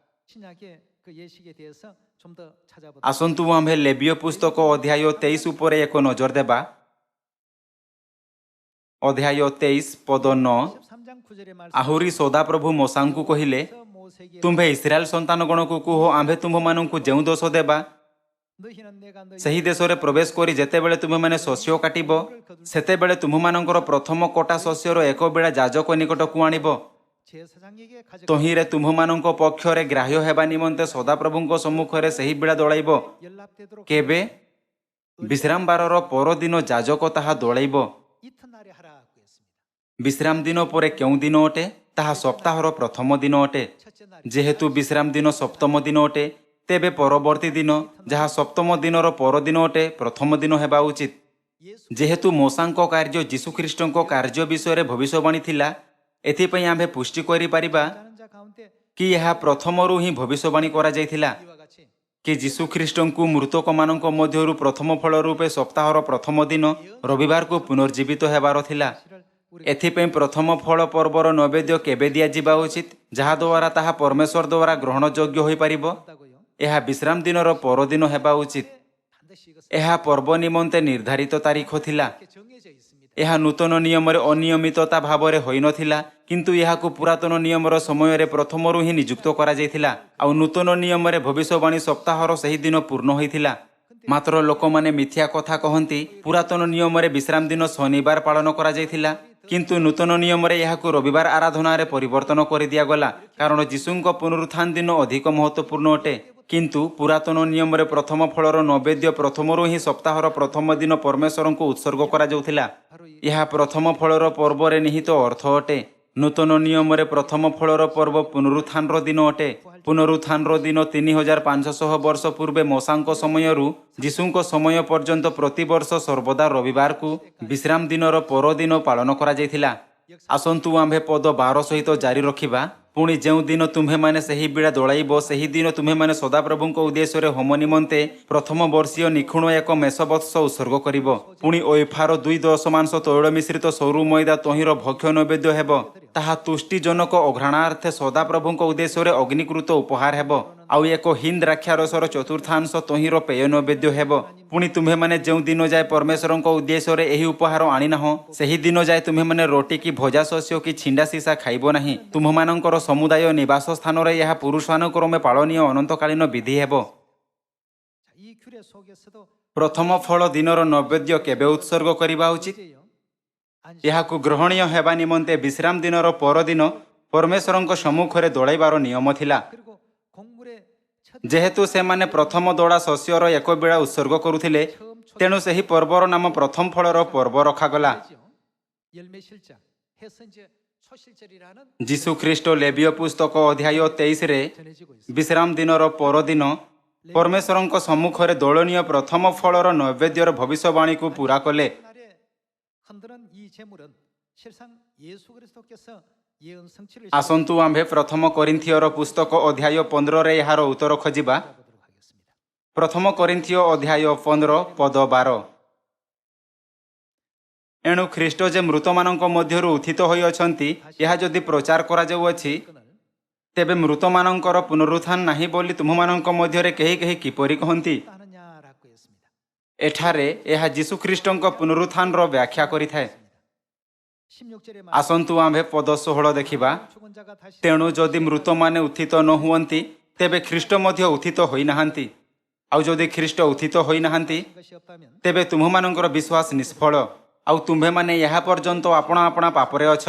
신약의 그 예식에 대해서 좀 더 찾아보도록. ଆସନ୍ତୁ ଆମ୍ଭେ ଲେବୀୟ ପୁସ୍ତକ ଅଧ୍ୟାୟ 23 ଉପରେ ଏକ ନଜର ଦେବା। ଅଧ୍ୟାୟ 23 ପଦ 9। 13장 9절의 말씀. ଆହୁରି ସଦାପ୍ରଭୁ ମୋସାଙ୍କୁ କହିଲେ, 모세에게 ତୁମ୍ଭେ ଇସ୍ରାଏଲ ସନ୍ତାନଗଣକୁ କୁହ, ଆମ୍ଭେ ତୁମ୍ଭମାନଙ୍କୁ ଯେଉଁ ଦୋଷ ଦେବା, 너희는 내가 너희 ସେହି ଦେଶରେ ପ୍ରବେଶ କରି ଯେତେବେଳେ ତୁମେମାନେ ଶସ୍ୟ କାଟିବ, ସେତେବେଳେ ତୁମ୍ଭମାନଙ୍କର ପ୍ରଥମ କଟା ଶସ୍ୟର ଏକ ବେଳା ଯାଜକ ନିକଟକୁ ଆଣିବ। 제사장에게 가져 ତହିଁରେ ତୁମ୍ଭମାନଙ୍କ ପକ୍ଷରେ ଗ୍ରାହ୍ୟ ହେବା ନିମନ୍ତେ ସଦାପ୍ରଭୁଙ୍କ ସମ୍ମୁଖରେ ସେହି ବିଡ଼ା ଦଳାଇବ। 연락되도록 କେବେ? ବିଶ୍ରାମ ବାରର ପରଦିନ ଯାଜକ ତାହା ଦଳାଇବ। 이튿날에 하라고 했습니다. ବିଶ୍ରାମ ଦିନ ପରେ କେଉଁ ଦିନ ଅଟେ? ତାହା ସପ୍ତାହର ପ୍ରଥମ ଦିନ ଅଟେ। 첫째 날 ଯେହେତୁ ବିଶ୍ରାମ ଦିନ ସପ୍ତମ ଦିନ ଅଟେ, ତେବେ ପରବର୍ତ୍ତୀ ଦିନ ଯାହା ସପ୍ତମ ଦିନର ପରଦିନ ଅଟେ ପ୍ରଥମ ଦିନ ହେବା ଉଚିତ। 예수 ଯେହେତୁ ମୋସାଙ୍କ କାର୍ଯ୍ୟ ଯୀଶୁଖ୍ରୀଷ୍ଟଙ୍କ କାର୍ଯ୍ୟ ବିଷୟରେ ଭବିଷ୍ୟବାଣୀ ଥିଲା, ଏଥିପାଇଁ ଆମ୍ଭେ ପୁଷ୍ଟି କରିପାରିବା 자는 자 가운데 କି ଏହା ପ୍ରଥମରୁ ହିଁ ଭବିଷ୍ୟବାଣୀ କରାଯାଇଥିଲା 이와 같이 କି ଯୀଶୁଖ୍ରୀଷ୍ଟଙ୍କୁ ମୃତକମାନଙ୍କ ମଧ୍ୟରୁ ପ୍ରଥମ ଫଳ ରୂପେ ସପ୍ତାହର ପ୍ରଥମ ଦିନ ରବିବାରକୁ ପୁନର୍ଜୀବିତ ହେବାର ଥିଲା। 실을 우리 ଏଥିପାଇଁ ପ୍ରଥମ ଫଳ ପର୍ବର ନୈବେଦ୍ୟ କେବେ ଦିଆଯିବା ଉଚିତ, ଯାହାଦ୍ୱାରା ତାହା ପରମେଶ୍ୱର ଦ୍ୱାରା ଗ୍ରହଣଯୋଗ୍ୟ ହୋଇପାରିବ? 했다고요. ଏହା ବିଶ୍ରାମ ଦିନର ପରଦିନ ହେବା ଉଚିତ। 반드시 이것을 ଏହା ପର୍ବ ନିମନ୍ତେ ନିର୍ଦ୍ଧାରିତ ତାରିଖ ଥିଲା। 이렇게 정해져 있습니다. ଏହା ନୂତନ ନିୟମରେ ଅନିୟମିତତା ଭାବରେ ହୋଇନଥିଲା, କିନ୍ତୁ ଏହାକୁ ପୁରାତନ ନିୟମର ସମୟରେ ପ୍ରଥମରୁ ହିଁ ନିଯୁକ୍ତ କରାଯାଇଥିଲା। ଆଉ ନୂତନ ନିୟମରେ ଭବିଷ୍ୟବାଣୀ ସପ୍ତାହର ସେହି ଦିନ ପୂର୍ଣ୍ଣ ହୋଇଥିଲା। ମାତ୍ର ଲୋକମାନେ ମିଥ୍ୟା କଥା କହନ୍ତି, ପୁରାତନ ନିୟମରେ ବିଶ୍ରାମ ଦିନ ଶନିବାର ପାଳନ କରାଯାଇଥିଲା, କିନ୍ତୁ ନୂତନ ନିୟମରେ ଏହାକୁ ରବିବାର ଆରାଧନାରେ ପରିବର୍ତ୍ତନ କରିଦିଆଗଲା, କାରଣ ଯୀଶୁଙ୍କ ପୁନରୁତ୍ଥାନ ଦିନ ଅଧିକ ମହତ୍ତ୍ୱପୂର୍ଣ୍ଣ ଅଟେ। କିନ୍ତୁ ପୁରାତନ ନିୟମରେ ପ୍ରଥମ ଫଳର ନୈବେଦ୍ୟ ପ୍ରଥମରୁ ହିଁ ସପ୍ତାହର ପ୍ରଥମ ଦିନ ପରମେଶ୍ୱରଙ୍କୁ ଉତ୍ସର୍ଗ କରାଯାଉଥିଲା। ଏହା ପ୍ରଥମ ଫଳର ପର୍ବରେ ନିହିତ ଅର୍ଥ ଅଟେ। ନୂତନ ନିୟମରେ ପ୍ରଥମ ଫଳର ପର୍ବ ପୁନରୁତ୍ଥାନର ଦିନ ଅଟେ। ପୁନରୁତ୍ଥାନର ଦିନ 3500 ବର୍ଷ ପୂର୍ବେ ମୋସାଙ୍କ ସମୟରୁ ଯୀଶୁଙ୍କ ସମୟ ପର୍ଯ୍ୟନ୍ତ ପ୍ରତିବର୍ଷ ସର୍ବଦା ରବିବାରକୁ ବିଶ୍ରାମ ଦିନର ପରଦିନ ପାଳନ କରାଯାଇଥିଲା। ଆସନ୍ତୁ ଆମ୍ଭେ ପଦ 12 ସହିତ ଜାରି ରଖିବା। ପୁଣି ଯେଉଁ ଦିନ ତୁମ୍ଭେମାନେ ସେହି ବିଡ଼ା ଦଳାଇବ, ସେହି ଦିନ ତୁମ୍ଭେମାନେ ସଦାପ୍ରଭୁଙ୍କ ଉଦ୍ଦେଶ୍ୟରେ ହୋମ ନିମନ୍ତେ ପ୍ରଥମ ବର୍ଷୀୟ ନିଖୁଣ ଏକ ମେଷବତ୍ସ ଉତ୍ସର୍ଗ କରିବ। ପୁଣି ଐଫାର 2 ଦଶମାଂଶ ତୈଳ ମିଶ୍ରିତ ସରୁ ମଇଦା ତହିଁର ଭକ୍ଷ୍ୟ ନୈବେଦ୍ୟ ହେବ। ତାହା ତୁଷ୍ଟିଜନକ ଅଘ୍ରାଣାର୍ଥେ ସଦାପ୍ରଭୁଙ୍କ ଉଦ୍ଦେଶ୍ୟରେ ଅଗ୍ନିକୃତ ଉପହାର ହେବ। ଆଉ ଏକ ହିନ୍ ଦ୍ରାକ୍ଷାରସର ଚତୁର୍ଥାଂଶ ତହିଁର ପେୟ ନୈବେଦ୍ୟ ହେବ। ପୁଣି ତୁମ୍ଭେମାନେ ଯେଉଁ ଦିନ ଯାଏ ପରମେଶ୍ୱରଙ୍କ ଉଦ୍ଦେଶ୍ୟରେ ଏହି ଉପହାର ଆଣିନାହଁ, ସେହି ଦିନ ଯାଏ ତୁମ୍ଭେମାନେ ରୋଟି କି ଭଜା ଶସ୍ୟ କି ଛିଣ୍ଡା ସିସା ଖାଇବ ନାହିଁ। ତୁମ୍ଭମାନଙ୍କର ସମୁଦାୟ ନିବାସ ସ୍ଥାନରେ ଏହା ପୁରୁଷାନୁକ୍ରମେ ପାଳନୀୟ ଅନନ୍ତକାଳୀନ ବିଧି ହେବ। 자, 이 규례 속에서도 ପ୍ରଥମ ଫଳ ଦିନର ନୈବେଦ୍ୟ କେବେ ଉତ୍ସର୍ଗ କରିବା ଉଚିତ? 언제요? 안식. ଏହାକୁ ଗ୍ରହଣୀୟ ହେବା ନିମନ୍ତେ ବିଶ୍ରାମ ଦିନର ପରଦିନ ପରମେଶ୍ୱରଙ୍କ ସମ୍ମୁଖରେ ଦଳାଇବାର ନିୟମ ଥିଲା। 그리고 곡물의 첫 ଯେହେତୁ ସେମାନେ ପ୍ରଥମ ଦଳା ଶସ୍ୟର ଏକ ବେଳା ଉତ୍ସର୍ଗ କରୁଥିଲେ, ତେଣୁ ସେହି ପର୍ବର ନାମ ପ୍ରଥମ ଫଳର ପର୍ବ ରଖାଗଲା। 되죠. 열매실장 해서 이제 초실절이라는 ଯୀଶୁଖ୍ରୀଷ୍ଟ ଲେବୀୟ ପୁସ୍ତକ ଅଧ୍ୟାୟ 23ରେ 전해지고 있습니다. ବିଶ୍ରାମ ଦିନର ପରଦିନ ପରମେଶ୍ୱରଙ୍କ ସମ୍ମୁଖରେ ଦୋଳନୀୟ ପ୍ରଥମ ଫଳର ନୈବେଦ୍ୟର ଭବିଷ୍ୟବାଣୀକୁ ପୂରା କଲେ। 날에 흔드는 이 제물은 실상 예수 그리스도께서 예언 성취를 ଆସନ୍ତୁ ଆମ୍ଭେ ପ୍ରଥମ କରିନ୍ଥିଓର ପୁସ୍ତକ ଅଧ୍ୟାୟ 15ରେ ଏହାର ଉତ୍ତର ଖୋଜିବା। 보도록 하겠습니다. ପ୍ରଥମ କରିନ୍ଥିଓ ଅଧ୍ୟାୟ 15 ପଦ 12। ଏଣୁ ଖ୍ରୀଷ୍ଟ ଯେ ମୃତମାନଙ୍କ ମଧ୍ୟରୁ ଉତ୍ଥିତ ହୋଇଅଛନ୍ତି, ଏହା ଯଦି ପ୍ରଚାର କରାଯାଉଅଛି, 그날 ତେବେ ମୃତମାନଙ୍କର ପୁନରୁତ୍ଥାନ ନାହିଁ ବୋଲି ତୁମମାନଙ୍କ ମଧ୍ୟରେ କେହି କେହି କିପରି କହନ୍ତି? 하느냐라고 했습니다. ଏଠାରେ ଏହା ଯୀଶୁଖ୍ରୀଷ୍ଟଙ୍କ ପୁନରୁତ୍ଥାନର ବ୍ୟାଖ୍ୟା କରିଥାଏ। 16절에 ଆସନ୍ତୁ ଆମ୍ଭେ ପଦ 16 ଦେଖିବା। 죽은 자가 다시 ତେଣୁ ଯଦି ମୃତମାନେ ଉତ୍ଥିତ ନ ହୁଅନ୍ତି, ତେବେ ଖ୍ରୀଷ୍ଟ ମଧ୍ୟ ଉତ୍ଥିତ ହୋଇନାହାନ୍ତି। ଆଉ ଯଦି ଖ୍ରୀଷ୍ଟ ଉତ୍ଥିତ ହୋଇନାହାନ୍ତି, 것이 없다면 ତେବେ ତୁମ୍ଭମାନଙ୍କର ବିଶ୍ୱାସ ନିଷ୍ଫଳ, ଆଉ ତୁମ୍ଭେମାନେ ଏହା ପର୍ଯ୍ୟନ୍ତ ଆପଣା ଆପଣା ପାପରେ ଅଛ।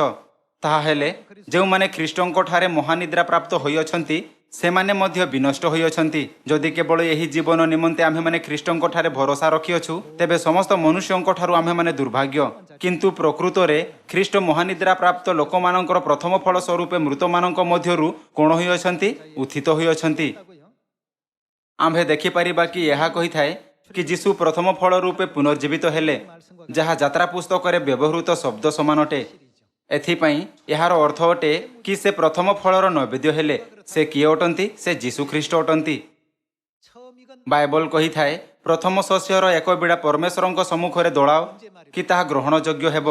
ତାହାହେଲେ ଯେଉଁମାନେ ଖ୍ରୀଷ୍ଟଙ୍କଠାରେ ମହାନିଦ୍ରା ପ୍ରାପ୍ତ ହୋଇଅଛନ୍ତି, ସେମାନେ ମଧ୍ୟ ବିନଷ୍ଟ ହୋଇଅଛନ୍ତି। ଯଦି କେବଳ ଏହି ଜୀବନ ନିମନ୍ତେ ଆମ୍ଭେମାନେ ଖ୍ରୀଷ୍ଟଙ୍କ ଠାରେ ଭରସା ରଖିଅଛୁ, ତେବେ ସମସ୍ତ ମନୁଷ୍ୟଙ୍କ ଠାରୁ ଆମ୍ଭେମାନେ ଦୁର୍ଭାଗ୍ୟ। କିନ୍ତୁ ପ୍ରକୃତରେ ଖ୍ରୀଷ୍ଟ ମହାନିଦ୍ରା ପ୍ରାପ୍ତ ଲୋକମାନଙ୍କର ପ୍ରଥମ ଫଳ ସ୍ୱରୂପେ ମୃତମାନଙ୍କ ମଧ୍ୟରୁ କ'ଣ ହୋଇଅଛନ୍ତି? ଉତ୍ଥିତ ହୋଇଅଛନ୍ତି। ଆମ୍ଭେ ଦେଖିପାରିବା କି ଏହା କହିଥାଏ କି ଯୀଶୁ ପ୍ରଥମ ଫଳ ରୂପେ ପୁନର୍ଜୀବିତ ହେଲେ, ଯାହା ଯାତ୍ରା ପୁସ୍ତକରେ ବ୍ୟବହୃତ ଶବ୍ଦ ସମାନ ଅଟେ। ଏଥିପାଇଁ ଏହାର ଅର୍ଥ ଅଟେ କି ସେ ପ୍ରଥମ ଫଳର ନୈବେଦ୍ୟ ହେଲେ। ସେ କିଏ ଅଟନ୍ତି? ସେ ଯୀଶୁ ଖ୍ରୀଷ୍ଟ ଅଟନ୍ତି। ବାଇବଲ କହିଥାଏ, ପ୍ରଥମ ଶସ୍ୟର ଏକ ବିଡ଼ା ପରମେଶ୍ୱରଙ୍କ ସମ୍ମୁଖରେ ଦଳାଅ କି ତାହା ଗ୍ରହଣଯୋଗ୍ୟ ହେବ।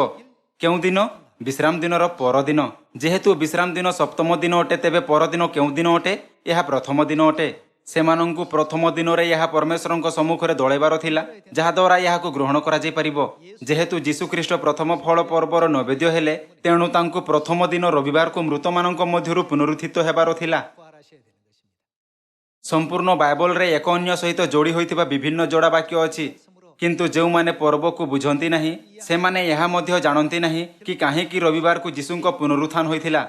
କେଉଁ ଦିନ? ବିଶ୍ରାମ ଦିନର ପରଦିନ। ଯେହେତୁ ବିଶ୍ରାମ ଦିନ ସପ୍ତମ ଦିନ ଅଟେ, ତେବେ ପରଦିନ କେଉଁ ଦିନ ଅଟେ? ଏହା ପ୍ରଥମ ଦିନ ଅଟେ। ସେମାନଙ୍କୁ ପ୍ରଥମ ଦିନରେ ଏହା ପରମେଶ୍ୱରଙ୍କ ସମ୍ମୁଖରେ ଦଳାଇବାର ଥିଲା, ଯାହାଦ୍ୱାରା ଏହାକୁ ଗ୍ରହଣ କରାଯାଇପାରିବ। ଯେହେତୁ ଯୀଶୁଖ୍ରୀଷ୍ଟ ପ୍ରଥମ ଫଳ ପର୍ବର ନୈବେଦ୍ୟ ହେଲେ, ତେଣୁ ତାଙ୍କୁ ପ୍ରଥମ ଦିନ ରବିବାରକୁ ମୃତମାନଙ୍କ ମଧ୍ୟରୁ ପୁନରୁତ୍ଥିତ ହେବାର ଥିଲା। ସମ୍ପୂର୍ଣ୍ଣ ବାଇବଲରେ ଏକ ଅନ୍ୟ ସହିତ ଯୋଡ଼ି ହୋଇଥିବା ବିଭିନ୍ନ ଯୋଡ଼ା ବାକ୍ୟ ଅଛି, କିନ୍ତୁ ଯେଉଁମାନେ ପର୍ବକୁ ବୁଝନ୍ତି ନାହିଁ, ସେମାନେ ଏହା ମଧ୍ୟ ଜାଣନ୍ତି ନାହିଁ କି କାହିଁକି ରବିବାରକୁ ଯୀଶୁଙ୍କ ପୁନରୁତ୍ଥାନ ହୋଇଥିଲା।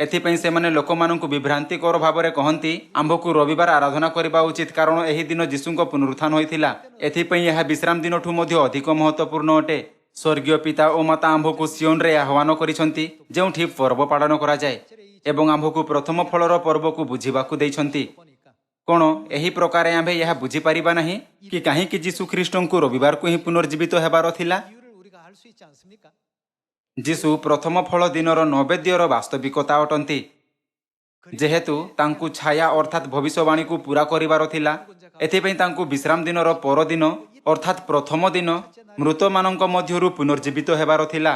ଏଥିପାଇଁ ସେମାନେ ଲୋକମାନଙ୍କୁ ବିଭ୍ରାନ୍ତିକର ଭାବରେ କହନ୍ତି, ଆମ୍ଭକୁ ରବିବାର ଆରାଧନା କରିବା ଉଚିତ, କାରଣ ଏହି ଦିନ ଯୀଶୁଙ୍କ ପୁନରୁତ୍ଥାନ ହୋଇଥିଲା। ଏଥିପାଇଁ ଏହା ବିଶ୍ରାମ ଦିନଠୁ ମଧ୍ୟ ଅଧିକ ମହତ୍ତ୍ୱପୂର୍ଣ୍ଣ ଅଟେ। ସ୍ୱର୍ଗୀୟ ପିତା ଓ ମାତା ଆମ୍ଭକୁ ସିଓନରେ ଆହ୍ୱାନ କରିଛନ୍ତି, ଯେଉଁଠି ପର୍ବ ପାଳନ କରାଯାଏ, ଏବଂ ଆମ୍ଭକୁ ପ୍ରଥମ ଫଳର ପର୍ବକୁ ବୁଝିବାକୁ ଦେଇଛନ୍ତି। କ'ଣ ଏହି ପ୍ରକାରେ ଆମ୍ଭେ ଏହା ବୁଝିପାରିବା ନାହିଁ କି କାହିଁକି ଯୀଶୁ ଖ୍ରୀଷ୍ଟଙ୍କୁ ରବିବାରକୁ ହିଁ ପୁନର୍ଜୀବିତ ହେବାର ଥିଲା? ଯୀଶୁ ପ୍ରଥମ ଫଳ ଦିନର ନୈବେଦ୍ୟର ବାସ୍ତବିକତା ଅଟନ୍ତି। ଯେହେତୁ ତାଙ୍କୁ ଛାୟା ଅର୍ଥାତ୍ ଭବିଷ୍ୟବାଣୀକୁ ପୂରା କରିବାର ଥିଲା, ଏଥିପାଇଁ ତାଙ୍କୁ ବିଶ୍ରାମ ଦିନର ପରଦିନ ଅର୍ଥାତ୍ ପ୍ରଥମ ଦିନ ମୃତମାନଙ୍କ ମଧ୍ୟରୁ ପୁନର୍ଜୀବିତ ହେବାର ଥିଲା।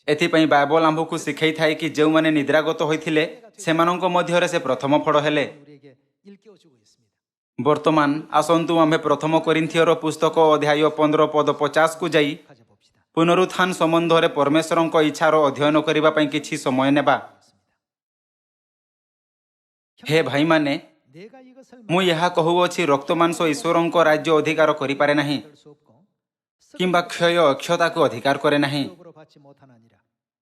ଏଥିପାଇଁ ବାଇବଲ ଆମ୍ଭକୁ ଶିଖାଇଥାଏ କି ଯେଉଁମାନେ ନିଦ୍ରାଗତ ହୋଇଥିଲେ, ସେମାନଙ୍କ ମଧ୍ୟରେ ସେ ପ୍ରଥମ ଫଳ ହେଲେ। ବର୍ତ୍ତମାନ ଆସନ୍ତୁ ଆମ୍ଭେ ପ୍ରଥମ କରିନ୍ଥିୟର ପୁସ୍ତକ ଅଧ୍ୟାୟ 15 ପଦ 50କୁ ଯାଇ ପୁନରୁତ୍ଥାନ ସମ୍ବନ୍ଧରେ ପରମେଶ୍ୱରଙ୍କ ଇଚ୍ଛାର ଅଧ୍ୟୟନ କରିବା ପାଇଁ କିଛି ସମୟ ନେବା। ହେ ଭାଇମାନେ, ମୁଁ ଏହା କହୁଅଛି, ରକ୍ତ ମାଂସ ଈଶ୍ୱରଙ୍କ ରାଜ୍ୟ ଅଧିକାର କରିପାରେ ନାହିଁ, କିମ୍ବା କ୍ଷୟ ଅକ୍ଷତାକୁ ଅଧିକାର କରେ ନାହିଁ।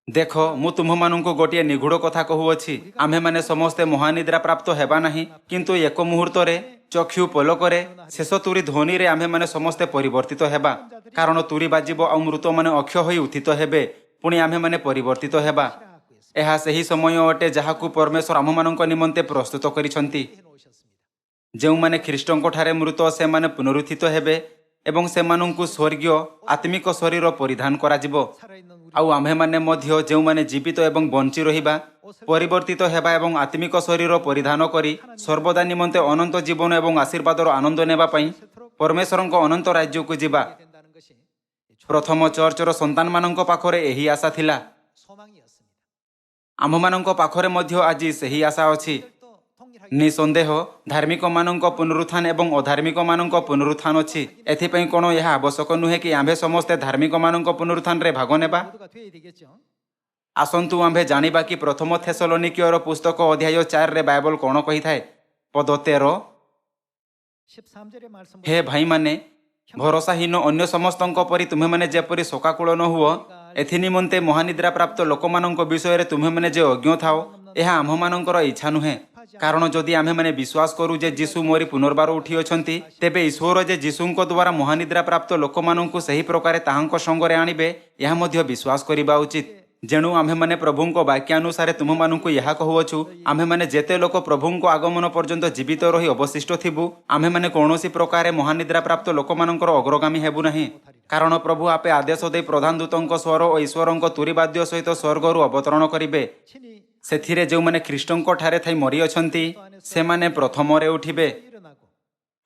ଦେଖ, ମୁଁ ତୁମ୍ଭମାନଙ୍କୁ ଗୋଟିଏ ନିଗୂଢ଼ କଥା କହୁଅଛି। ଆମ୍ଭେମାନେ ସମସ୍ତେ ମହାନିଦ୍ରା ପ୍ରାପ୍ତ ହେବା ନାହିଁ, କିନ୍ତୁ ଏକ ମୁହୂର୍ତ୍ତରେ, ଚକ୍ଷୁ ପଲକରେ, ଶେଷ ତୁରୀ ଧ୍ୱନିରେ ଆମ୍ଭେମାନେ ସମସ୍ତେ ପରିବର୍ତ୍ତିତ ହେବା। କାରଣ ତୁରୀ ବାଜିବ ଆଉ ମୃତମାନେ ଅକ୍ଷୟ ହୋଇ ଉତ୍ଥିତ ହେବେ, ପୁଣି ଆମ୍ଭେମାନେ ପରିବର୍ତ୍ତିତ ହେବା। ଏହା ସେହି ସମୟ ଅଟେ ଯାହାକୁ ପରମେଶ୍ୱର ଆମ୍ଭମାନଙ୍କ ନିମନ୍ତେ ପ୍ରସ୍ତୁତ କରିଛନ୍ତି। ଯେଉଁମାନେ ଖ୍ରୀଷ୍ଟଙ୍କ ଠାରେ ମୃତ, ସେମାନେ ପୁନରୁତ୍ଥିତ ହେବେ ଏବଂ ସେମାନଙ୍କୁ ସ୍ୱର୍ଗୀୟ ଆତ୍ମିକ ଶରୀର ପରିଧାନ କରାଯିବ। ଆଉ ଆମ୍ଭେମାନେ ମଧ୍ୟ ଯେଉଁମାନେ ଜୀବିତ ଏବଂ ବଞ୍ଚି ରହିବା, ପରିବର୍ତ୍ତିତ ହେବା ଏବଂ ଆତ୍ମିକ ଶରୀର ପରିଧାନ କରି ସର୍ବଦା ନିମନ୍ତେ ଅନନ୍ତ ଜୀବନ ଏବଂ ଆଶୀର୍ବାଦର ଆନନ୍ଦ ନେବା ପାଇଁ ପରମେଶ୍ୱରଙ୍କ ଅନନ୍ତ ରାଜ୍ୟକୁ ଯିବା। ପ୍ରଥମ ଚର୍ଚ୍ଚର ସନ୍ତାନମାନଙ୍କ ପାଖରେ ଏହି ଆଶା ଥିଲା। ଆମ୍ଭମାନଙ୍କ ପାଖରେ ମଧ୍ୟ ଆଜି ସେହି ଆଶା ଅଛି। ନିଃସନ୍ଦେହ ଧାର୍ମିକମାନଙ୍କ ପୁନରୁତ୍ଥାନ ଏବଂ ଅଧାର୍ମିକମାନଙ୍କ ପୁନରୁତ୍ଥାନ ଅଛି। ଏଥିପାଇଁ କ'ଣ ଏହା ଆବଶ୍ୟକ ନୁହେଁ କି ଆମ୍ଭେ ସମସ୍ତେ ଧାର୍ମିକମାନଙ୍କ ପୁନରୁତ୍ଥାନରେ ଭାଗ ନେବା? ଆସନ୍ତୁ ଆମ୍ଭେ ଜାଣିବା କି ପ୍ରଥମ ଥେସଲୋନିକୀୟର ପୁସ୍ତକ ଅଧ୍ୟାୟ 4ରେ ବାଇବଲ କ'ଣ କହିଥାଏ। ପଦ 13, ହେ ଭାଇମାନେ, ଭରସାହୀନ ଅନ୍ୟ ସମସ୍ତଙ୍କ ପରି ତୁମେମାନେ ଯେପରି ଶୋକାକୁଳ ନ ହୁଅ, ଏଥିନିମନ୍ତେ ମହାନିଦ୍ରା ପ୍ରାପ୍ତ ଲୋକମାନଙ୍କ ବିଷୟରେ ତୁମେମାନେ ଯେ ଅଜ୍ଞ ଥାଅ, ଏହା ଆମ୍ଭମାନଙ୍କର ଇଚ୍ଛା ନୁହେଁ। କାରଣ ଯଦି ଆମ୍ଭେମାନେ ବିଶ୍ୱାସ କରୁ ଯେ ଯୀଶୁ ମରି ପୁନର୍ବାର ଉଠିଅଛନ୍ତି, ତେବେ ଈଶ୍ୱର ଯେ ଯୀଶୁଙ୍କ ଦ୍ୱାରା ମହାନିଦ୍ରା ପ୍ରାପ୍ତ ଲୋକମାନଙ୍କୁ ସେହି ପ୍ରକାରେ ତାହାଙ୍କ ସଙ୍ଗରେ ଆଣିବେ, ଏହା ମଧ୍ୟ ବିଶ୍ୱାସ କରିବା ଉଚିତ। ଯେଣୁ ଆମ୍ଭେମାନେ ପ୍ରଭୁଙ୍କ ବାକ୍ୟାନୁସାରେ ତୁମମାନଙ୍କୁ ଏହା କହୁଅଛୁ, ଆମ୍ଭେମାନେ ଯେତେ ଲୋକ ପ୍ରଭୁଙ୍କ ଆଗମନ ପର୍ଯ୍ୟନ୍ତ ଜୀବିତ ରହି ଅବଶିଷ୍ଟ ଥିବୁ, ଆମ୍ଭେମାନେ କୌଣସି ପ୍ରକାରେ ମହାନିଦ୍ରା ପ୍ରାପ୍ତ ଲୋକମାନଙ୍କର ଅଗ୍ରଗାମୀ ହେବୁ ନାହିଁ। କାରଣ ପ୍ରଭୁ ଆପେ ଆଦେଶ ଦେଇ ପ୍ରଧାନ ଦୂତଙ୍କ ସ୍ୱର ଓ ଈଶ୍ୱରଙ୍କ ତୁରୀବାଦ୍ୟ ସହିତ ସ୍ୱର୍ଗରୁ ଅବତରଣ କରିବେ। ସେଥିରେ ଯେଉଁମାନେ ଖ୍ରୀଷ୍ଟଙ୍କ ଠାରେ ଥାଇ ମରିଅଛନ୍ତି, ସେମାନେ ପ୍ରଥମରେ ଉଠିବେ।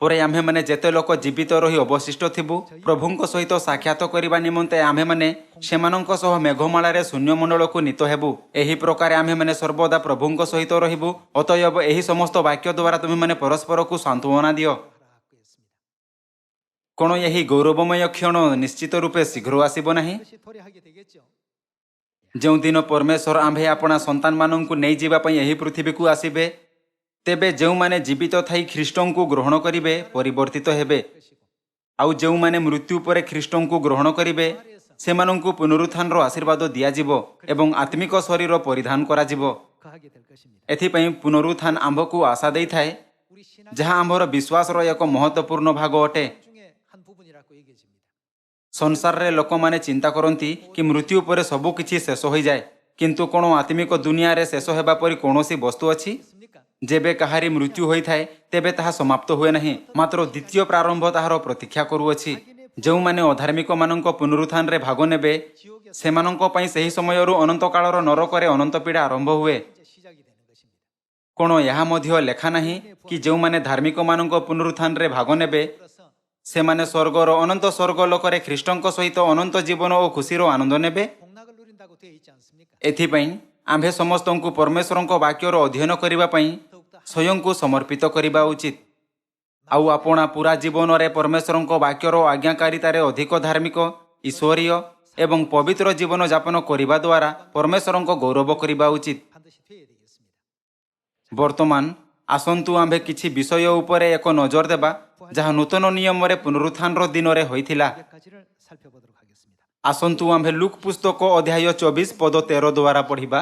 ପରେ ଆମ୍ଭେମାନେ ଯେତେ ଲୋକ ଜୀବିତ ରହି ଅବଶିଷ୍ଟ ଥିବୁ, ପ୍ରଭୁଙ୍କ ସହିତ ସାକ୍ଷାତ କରିବା ନିମନ୍ତେ ଆମ୍ଭେମାନେ ସେମାନଙ୍କ ସହ ମେଘମାଳାରେ ଶୂନ୍ୟମଣ୍ଡଳକୁ ନୀତ ହେବୁ। ଏହି ପ୍ରକାରେ ଆମ୍ଭେମାନେ ସର୍ବଦା ପ୍ରଭୁଙ୍କ ସହିତ ରହିବୁ। ଅତଏବ ଏହି ସମସ୍ତ ବାକ୍ୟ ଦ୍ୱାରା ତୁମେମାନେ ପରସ୍ପରକୁ ସାନ୍ତ୍ୱନା ଦିଅ। କ'ଣ ଏହି ଗୌରବମୟ କ୍ଷଣ ନିଶ୍ଚିତ ରୂପେ ଶୀଘ୍ର ଆସିବ ନାହିଁ? ଯେଉଁଦିନ ପରମେଶ୍ୱର ଆମ୍ଭେ ଆପଣା ସନ୍ତାନମାନଙ୍କୁ ନେଇଯିବା ପାଇଁ ଏହି ପୃଥିବୀକୁ ଆସିବେ, ତେବେ ଯେଉଁମାନେ ଜୀବିତ ଥାଇ ଖ୍ରୀଷ୍ଟଙ୍କୁ ଗ୍ରହଣ କରିବେ ପରିବର୍ତ୍ତିତ ହେବେ। ଆଉ ଯେଉଁମାନେ ମୃତ୍ୟୁ ପରେ ଖ୍ରୀଷ୍ଟଙ୍କୁ ଗ୍ରହଣ କରିବେ, ସେମାନଙ୍କୁ ପୁନରୁତ୍ଥାନର ଆଶୀର୍ବାଦ ଦିଆଯିବ ଏବଂ ଆତ୍ମିକ ଶରୀର ପରିଧାନ କରାଯିବ। 거하게 될 것입니다. ଏଥିପାଇଁ ପୁନରୁତ୍ଥାନ ଆମ୍ଭକୁ ଆଶା ଦେଇଥାଏ, 우리 신앙 ଯାହା ଆମ୍ଭର ବିଶ୍ୱାସର ଏକ ମହତ୍ତ୍ୱପୂର୍ଣ୍ଣ ଭାଗ ଅଟେ। 중에 한 부분이라고 얘기해집니다. ସଂସାରରେ ଲୋକମାନେ ଚିନ୍ତା କରନ୍ତି କି ମୃତ୍ୟୁ ପରେ ସବୁ କିଛି ଶେଷ ହୋଇଯାଏ, କିନ୍ତୁ କ'ଣ ଆତ୍ମିକ ଦୁନିଆରେ ଶେଷ ହେବା ପରି କୌଣସି ବସ୍ତୁ ଅଛି? 있습니까? ଯେବେ କାହାରି ମୃତ୍ୟୁ ହୋଇଥାଏ ତେବେ ତାହା ସମାପ୍ତ ହୁଏ ନାହିଁ, ମାତ୍ର ଦ୍ୱିତୀୟ ପ୍ରାରମ୍ଭ ତାହାର ପ୍ରତୀକ୍ଷା କରୁଅଛି। ଯେଉଁମାନେ ଅଧାର୍ମିକମାନଙ୍କ ପୁନରୁତ୍ଥାନରେ ଭାଗ ନେବେ, 지옥에서 ସେମାନଙ୍କ ପାଇଁ ସେହି ସମୟରୁ ଅନନ୍ତ କାଳର ନରକରେ ଅନନ୍ତ ପୀଡ଼ା ଆରମ୍ଭ ହୁଏ। 이제 시작이 되는 것입니다. କ'ଣ ଏହା ମଧ୍ୟ ଲେଖା ନାହିଁ କି ଯେଉଁମାନେ ଧାର୍ମିକମାନଙ୍କ ପୁନରୁତ୍ଥାନରେ ଭାଗ ନେବେ, 그래서 ସେମାନେ ସ୍ୱର୍ଗର ଅନନ୍ତ ସ୍ୱର୍ଗ ଲୋକରେ ଖ୍ରୀଷ୍ଟଙ୍କ ସହିତ ଅନନ୍ତ ଜୀବନ ଓ ଖୁସିର ଆନନ୍ଦ ନେବେ? 복락을 누린다고 되어 있지 않습니까? ଏଥିପାଇଁ ଆମ୍ଭେ ସମସ୍ତଙ୍କୁ ପରମେଶ୍ୱରଙ୍କ ବାକ୍ୟର ଅଧ୍ୟୟନ କରିବା ପାଇଁ 더욱더 ସ୍ୱୟଂକୁ ସମର୍ପିତ କରିବା ଉଚିତ। ଆଉ ଆପଣା ପୁରା ଜୀବନରେ ପରମେଶ୍ୱରଙ୍କ ବାକ୍ୟର ଆଜ୍ଞାକାରିତାରେ ଅଧିକ ଧାର୍ମିକ, ଈଶ୍ୱରୀୟ ଏବଂ ପବିତ୍ର ଜୀବନ ଯାପନ କରିବା ଦ୍ୱାରା ପରମେଶ୍ୱରଙ୍କ ଗୌରବ କରିବା ଉଚିତ। 반드시 되어야 되겠습니다. ବର୍ତ୍ତମାନ ଆସନ୍ତୁ ଆମ୍ଭେ କିଛି ବିଷୟ ଉପରେ ଏକ ନଜର ଦେବା, ଯାହା ନୂତନ ନିୟମରେ ପୁନରୁତ୍ଥାନର ଦିନରେ ହୋଇଥିଲା। 몇 가지를 살펴보도록 하겠습니다. ଆସନ୍ତୁ ଆମ୍ଭେ ଲୁକ୍ ପୁସ୍ତକ ଅଧ୍ୟାୟ 24 ପଦ 13 ଦ୍ୱାରା ପଢ଼ିବା।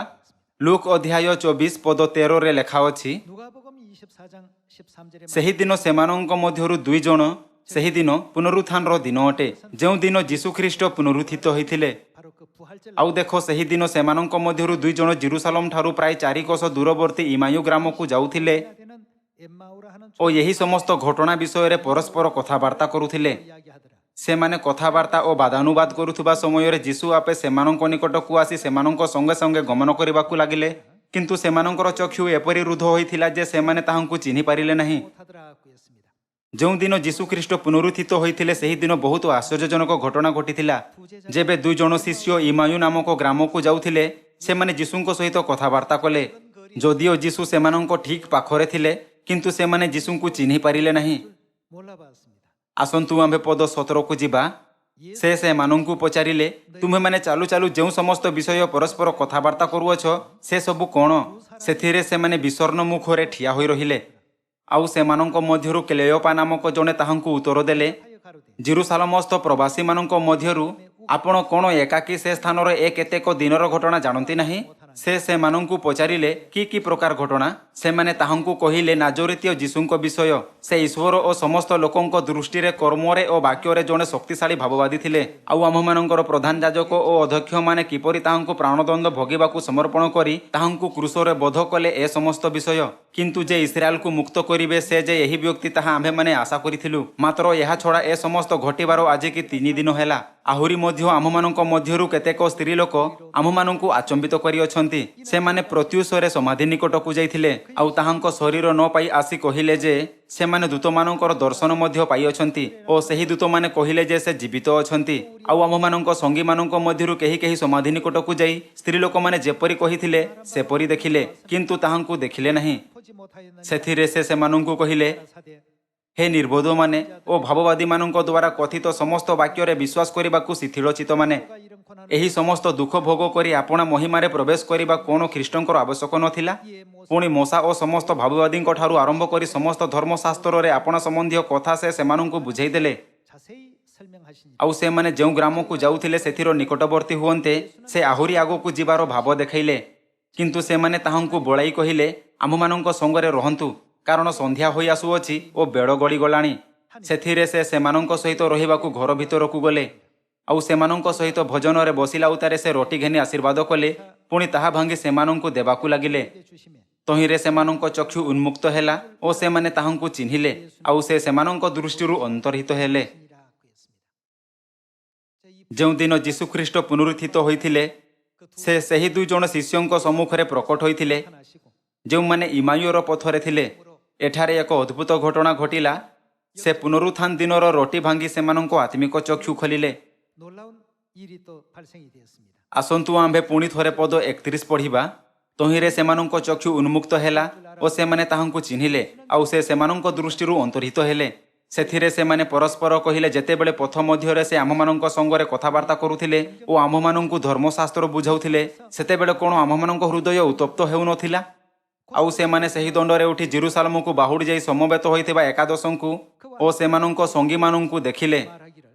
ଲୁକ୍ ଅଧ୍ୟାୟ 24 ପଦ 13ରେ ଲେଖା ଅଛି, 누가복음 24장 13절에 ସେହିଦିନ ସେମାନଙ୍କ ମଧ୍ୟରୁ 2 ଜଣ, ସେହିଦିନ ପୁନରୁତ୍ଥାନର ଦିନ ଅଟେ, ଯେଉଁଦିନ ଯୀଶୁଖ୍ରୀଷ୍ଟ ପୁନରୁତ୍ଥିତ ହୋଇଥିଲେ। 바로 그 부활절 ଆଉ ଦେଖ, ସେହିଦିନ ସେମାନଙ୍କ ମଧ୍ୟରୁ 2 ଜଣ ଜେରୁସାଲେମ ଠାରୁ ପ୍ରାୟ 4 କୋଶ ଦୂରବର୍ତ୍ତୀ ଇମାୟୁ ଗ୍ରାମକୁ ଯାଉଥିଲେ 해야 되는 엠마오라 하는 ଓ ଏହି ସମସ୍ତ ଘଟଣା ବିଷୟରେ ପରସ୍ପର କଥାବାର୍ତ୍ତା କରୁଥିଲେ। 이야기하더라. ସେମାନେ କଥାବାର୍ତ୍ତା ଓ ବାଦାନୁବାଦ କରୁଥିବା ସମୟରେ ଯୀଶୁ ଆପେ ସେମାନଙ୍କ ନିକଟକୁ ଆସି ସେମାନଙ୍କ ସଙ୍ଗେ ସଙ୍ଗେ ଗମନ କରିବାକୁ ଲାଗିଲେ, କିନ୍ତୁ ସେମାନଙ୍କର ଚକ୍ଷୁ ଏପରି ରୁଦ୍ଧ ହୋଇଥିଲା ଯେ ସେମାନେ ତାହାଙ୍କୁ ଚିହ୍ନି ପାରିଲେ ନାହିଁ। 못하더라고 했습니다. ଯେଉଁଦିନ ଯୀଶୁଖ୍ରୀଷ୍ଟ ପୁନରୁତ୍ଥିତ ହୋଇଥିଲେ, ସେହିଦିନ ବହୁତ ଆଶ୍ଚର୍ଯ୍ୟଜନକ ଘଟଣା ଘଟିଥିଲା। ଯେବେ 2 ଜଣ ଶିଷ୍ୟ ଇମାୟୁ ନାମକ ଗ୍ରାମକୁ ଯାଉଥିଲେ, ସେମାନେ ଯୀଶୁଙ୍କ ସହିତ କଥାବାର୍ତ୍ତା କଲେ। ଯଦିଓ ଯୀଶୁ ସେମାନଙ୍କ ଠିକ୍ ପାଖରେ ଥିଲେ, କିନ୍ତୁ ସେମାନେ ଯୀଶୁଙ୍କୁ ଚିହ୍ନି ପାରିଲେ ନାହିଁ। 몰라봤습니다. ଆସନ୍ତୁ ଆମ୍ଭେ ପଦ 17କୁ ଯିବା। ସେ ସେମାନଙ୍କୁ ପଚାରିଲେ, ତୁମେମାନେ ଚାଲୁ ଚାଲୁ ଯେଉଁ ସମସ୍ତ ବିଷୟ ପରସ୍ପର କଥାବାର୍ତ୍ତା କରୁଅଛ, ସେ ସବୁ କ'ଣ? ସେଥିରେ ସେମାନେ ବିଷର୍ଣ୍ଣ ମୁଖରେ ଠିଆ ହୋଇ ରହିଲେ। ଆଉ ସେମାନଙ୍କ ମଧ୍ୟରୁ କ୍ଲେୟୋପା ନାମକ ଜଣେ ତାହାଙ୍କୁ ଉତ୍ତର ଦେଲେ, 하여 가로되 ଜେରୁସାଲେମସ୍ଥ ପ୍ରବାସୀମାନଙ୍କ ମଧ୍ୟରୁ ଆପଣ କ'ଣ ଏକାକୀ ସେ ସ୍ଥାନର ଏ କେତେକ ଦିନର ଘଟଣା ଜାଣନ୍ତି ନାହିଁ? ସେ ସେମାନଙ୍କୁ ପଚାରିଲେ, କି ପ୍ରକାର ଘଟଣା? ସେମାନେ ତାହାଙ୍କୁ କହିଲେ, ନାଜୋରିତୀୟ ଯୀଶୁଙ୍କ ବିଷୟ। ସେ ଈଶ୍ୱର ଓ ସମସ୍ତ ଲୋକଙ୍କ ଦୃଷ୍ଟିରେ କର୍ମରେ ଓ ବାକ୍ୟରେ ଜଣେ ଶକ୍ତିଶାଳୀ ଭାବବାଦୀ ଥିଲେ। ଆଉ ଆମ୍ଭମାନଙ୍କର ପ୍ରଧାନ ଯାଜକ ଓ ଅଧ୍ୟକ୍ଷମାନେ କିପରି ତାହାଙ୍କୁ ପ୍ରାଣଦଣ୍ଡ ଭୋଗିବାକୁ ସମର୍ପଣ କରି ତାହାଙ୍କୁ କ୍ରୁଶରେ ବଧ କଲେ, ଏ ସମସ୍ତ ବିଷୟ। କିନ୍ତୁ ଯେ ଇସ୍ରାଏଲକୁ ମୁକ୍ତ କରିବେ, ସେ ଯେ ଏହି ବ୍ୟକ୍ତି, ତାହା ଆମ୍ଭେମାନେ ଆଶା କରିଥିଲୁ। ମାତ୍ର ଏହା ଛଡ଼ା ଏ ସମସ୍ତ ଘଟିବାର ଆଜିକି 3 ଦିନ ହେଲା। ଆହୁରି ମଧ୍ୟ ଆମ୍ଭମାନଙ୍କ ମଧ୍ୟରୁ କେତେକ ସ୍ତ୍ରୀ ଲୋକ ଆମ୍ଭମାନଙ୍କୁ ଆଚମ୍ବିତ କରିଅଛନ୍ତି। ସେମାନେ ପ୍ରତ୍ୟୁଷରେ ସମାଧି ନିକଟକୁ ଯାଇଥିଲେ, ଆଉ ତାହାଙ୍କ ଶରୀର ନ ପାଇ ଆସି କହିଲେ ଯେ ସେମାନେ ଦୂତମାନଙ୍କର ଦର୍ଶନ ମଧ୍ୟ ପାଇଅଛନ୍ତି, ଓ ସେହି ଦୂତମାନେ କହିଲେ ଯେ ସେ ଜୀବିତ ଅଛନ୍ତି। ଆଉ ଆମ୍ଭମାନଙ୍କ ସଙ୍ଗୀମାନଙ୍କ ମଧ୍ୟରୁ କେହି କେହି ସମାଧି ନିକଟକୁ ଯାଇ ସ୍ତ୍ରୀ ଲୋକମାନେ ଯେପରି କହିଥିଲେ ସେପରି ଦେଖିଲେ, କିନ୍ତୁ ତାହାଙ୍କୁ ଦେଖିଲେ ନାହିଁ। 보지 못하였느니라. ସେଥିରେ ସେ ସେମାନଙ୍କୁ କହିଲେ, 사대 ହେ ନିର୍ବୋଧମାନେ ଓ ଭାବବାଦୀମାନଙ୍କ ଦ୍ୱାରା କଥିତ ସମସ୍ତ ବାକ୍ୟରେ ବିଶ୍ୱାସ କରିବାକୁ ଶିଥିଳଚିତ୍ତମାନେ, 가 이런 고난을 ଏହି ସମସ୍ତ ଦୁଃଖ ଭୋଗ କରି ଆପଣା ମହିମାରେ ପ୍ରବେଶ କରିବା କ'ଣ ଖ୍ରୀଷ୍ଟଙ୍କର ଆବଶ୍ୟକ ନଥିଲା? 이에 모세 ପୁଣି ମୋଶା ଓ ସମସ୍ତ ଭାବବାଦୀଙ୍କ ଠାରୁ ଆରମ୍ଭ କରି ସମସ୍ତ ଧର୍ମଶାସ୍ତ୍ରରେ ଆପଣା ସମ୍ବନ୍ଧୀୟ କଥା ସେ ସେମାନଙ୍କୁ ବୁଝାଇ ଦେଲେ। 자세히 설명하시니 ଆଉ ସେମାନେ ଯେଉଁ ଗ୍ରାମକୁ ଯାଉଥିଲେ ସେଥିର ନିକଟବର୍ତ୍ତୀ ହୁଅନ୍ତେ ସେ ଆହୁରି ଆଗକୁ ଯିବାର ଭାବ ଦେଖାଇଲେ। କିନ୍ତୁ ସେମାନେ ତାହାଙ୍କୁ ବଳାଇ କହିଲେ, ଆମ୍ଭମାନଙ୍କ ସଙ୍ଗରେ ରହନ୍ତୁ, କାରଣ ସନ୍ଧ୍ୟା ହୋଇ ଆସୁଅଛି ଓ ବେଳ ଗଡ଼ିଗଲାଣି। ସେଥିରେ ସେ ସେମାନଙ୍କ ସହିତ ରହିବାକୁ ଘର ଭିତରକୁ ଗଲେ। ଆଉ ସେମାନଙ୍କ ସହିତ ଭୋଜନରେ ବସିଲା ଉତ୍ତାରେ ସେ ରୋଟି ଘେନି ଆଶୀର୍ବାଦ କଲେ, ପୁଣି ତାହା ଭାଙ୍ଗି ସେମାନଙ୍କୁ ଦେବାକୁ ଲାଗିଲେ। 주심에 ତହିଁରେ ସେମାନଙ୍କ ଚକ୍ଷୁ ଉନ୍ମୁକ୍ତ ହେଲା ଓ ସେମାନେ ତାହାଙ୍କୁ ଚିହ୍ନିଲେ, ଆଉ ସେ ସେମାନଙ୍କ ଦୃଷ୍ଟିରୁ ଅନ୍ତର୍ହିତ ହେଲେ। 이라고 했습니다. 자, 이 ଯେଉଁଦିନ ଯୀଶୁଖ୍ରୀଷ୍ଟ ପୁନରୁତ୍ଥିତ ହୋଇଥିଲେ, ସେ ସେହି 2 ଜଣ ଶିଷ୍ୟଙ୍କ ସମ୍ମୁଖରେ ପ୍ରକଟ ହୋଇଥିଲେ, 나타나시고 ଯେଉଁମାନେ ଇମାୟୁର ପଥରେ ଥିଲେ। ଏଠାରେ ଏକ ଅଦ୍ଭୁତ ଘଟଣା ଘଟିଲା। ସେ ପୁନରୁତ୍ଥାନ ଦିନର ରୋଟି ଭାଙ୍ଗି ସେମାନଙ୍କ ଆତ୍ମିକ ଚକ୍ଷୁ ଖୋଲିଲେ। 놀라운 일이 또 발생이 되었습니다. ଆସନ୍ତୁ ଆମ୍ଭେ ପୁଣି ଥରେ ପଦ 31 ପଢ଼ିବା। ତହିଁରେ ସେମାନଙ୍କ ଚକ୍ଷୁ ଉନ୍ମୁକ୍ତ ହେଲା ଓ ସେମାନେ ତାହାଙ୍କୁ ଚିହ୍ନିଲେ, ଆଉ ସେ ସେମାନଙ୍କ ଦୃଷ୍ଟିରୁ ଅନ୍ତର୍ହିତ ହେଲେ। ସେଥିରେ ସେମାନେ ପରସ୍ପର କହିଲେ, ଯେତେବେଳେ ପଥ ମଧ୍ୟରେ ସେ ଆମ୍ଭମାନଙ୍କ ସଙ୍ଗରେ କଥାବାର୍ତ୍ତା କରୁଥିଲେ ଓ ଆମ୍ଭମାନଙ୍କୁ ଧର୍ମଶାସ୍ତ୍ର ବୁଝାଉଥିଲେ, ସେତେବେଳେ କ'ଣ ଆମ୍ଭମାନଙ୍କ ହୃଦୟ ଉତ୍ତପ୍ତ ହେଉନଥିଲା? ଆଉ ସେମାନେ ସେହି ଦଣ୍ଡରେ ଉଠି ଜେରୁସାଲେମକୁ ବାହୁଡ଼ି ଯାଇ ସମବେତ ହୋଇଥିବା ଏକାଦଶଙ୍କୁ ଓ ସେମାନଙ୍କ ସଙ୍ଗୀମାନଙ୍କୁ ଦେଖିଲେ। 말하기를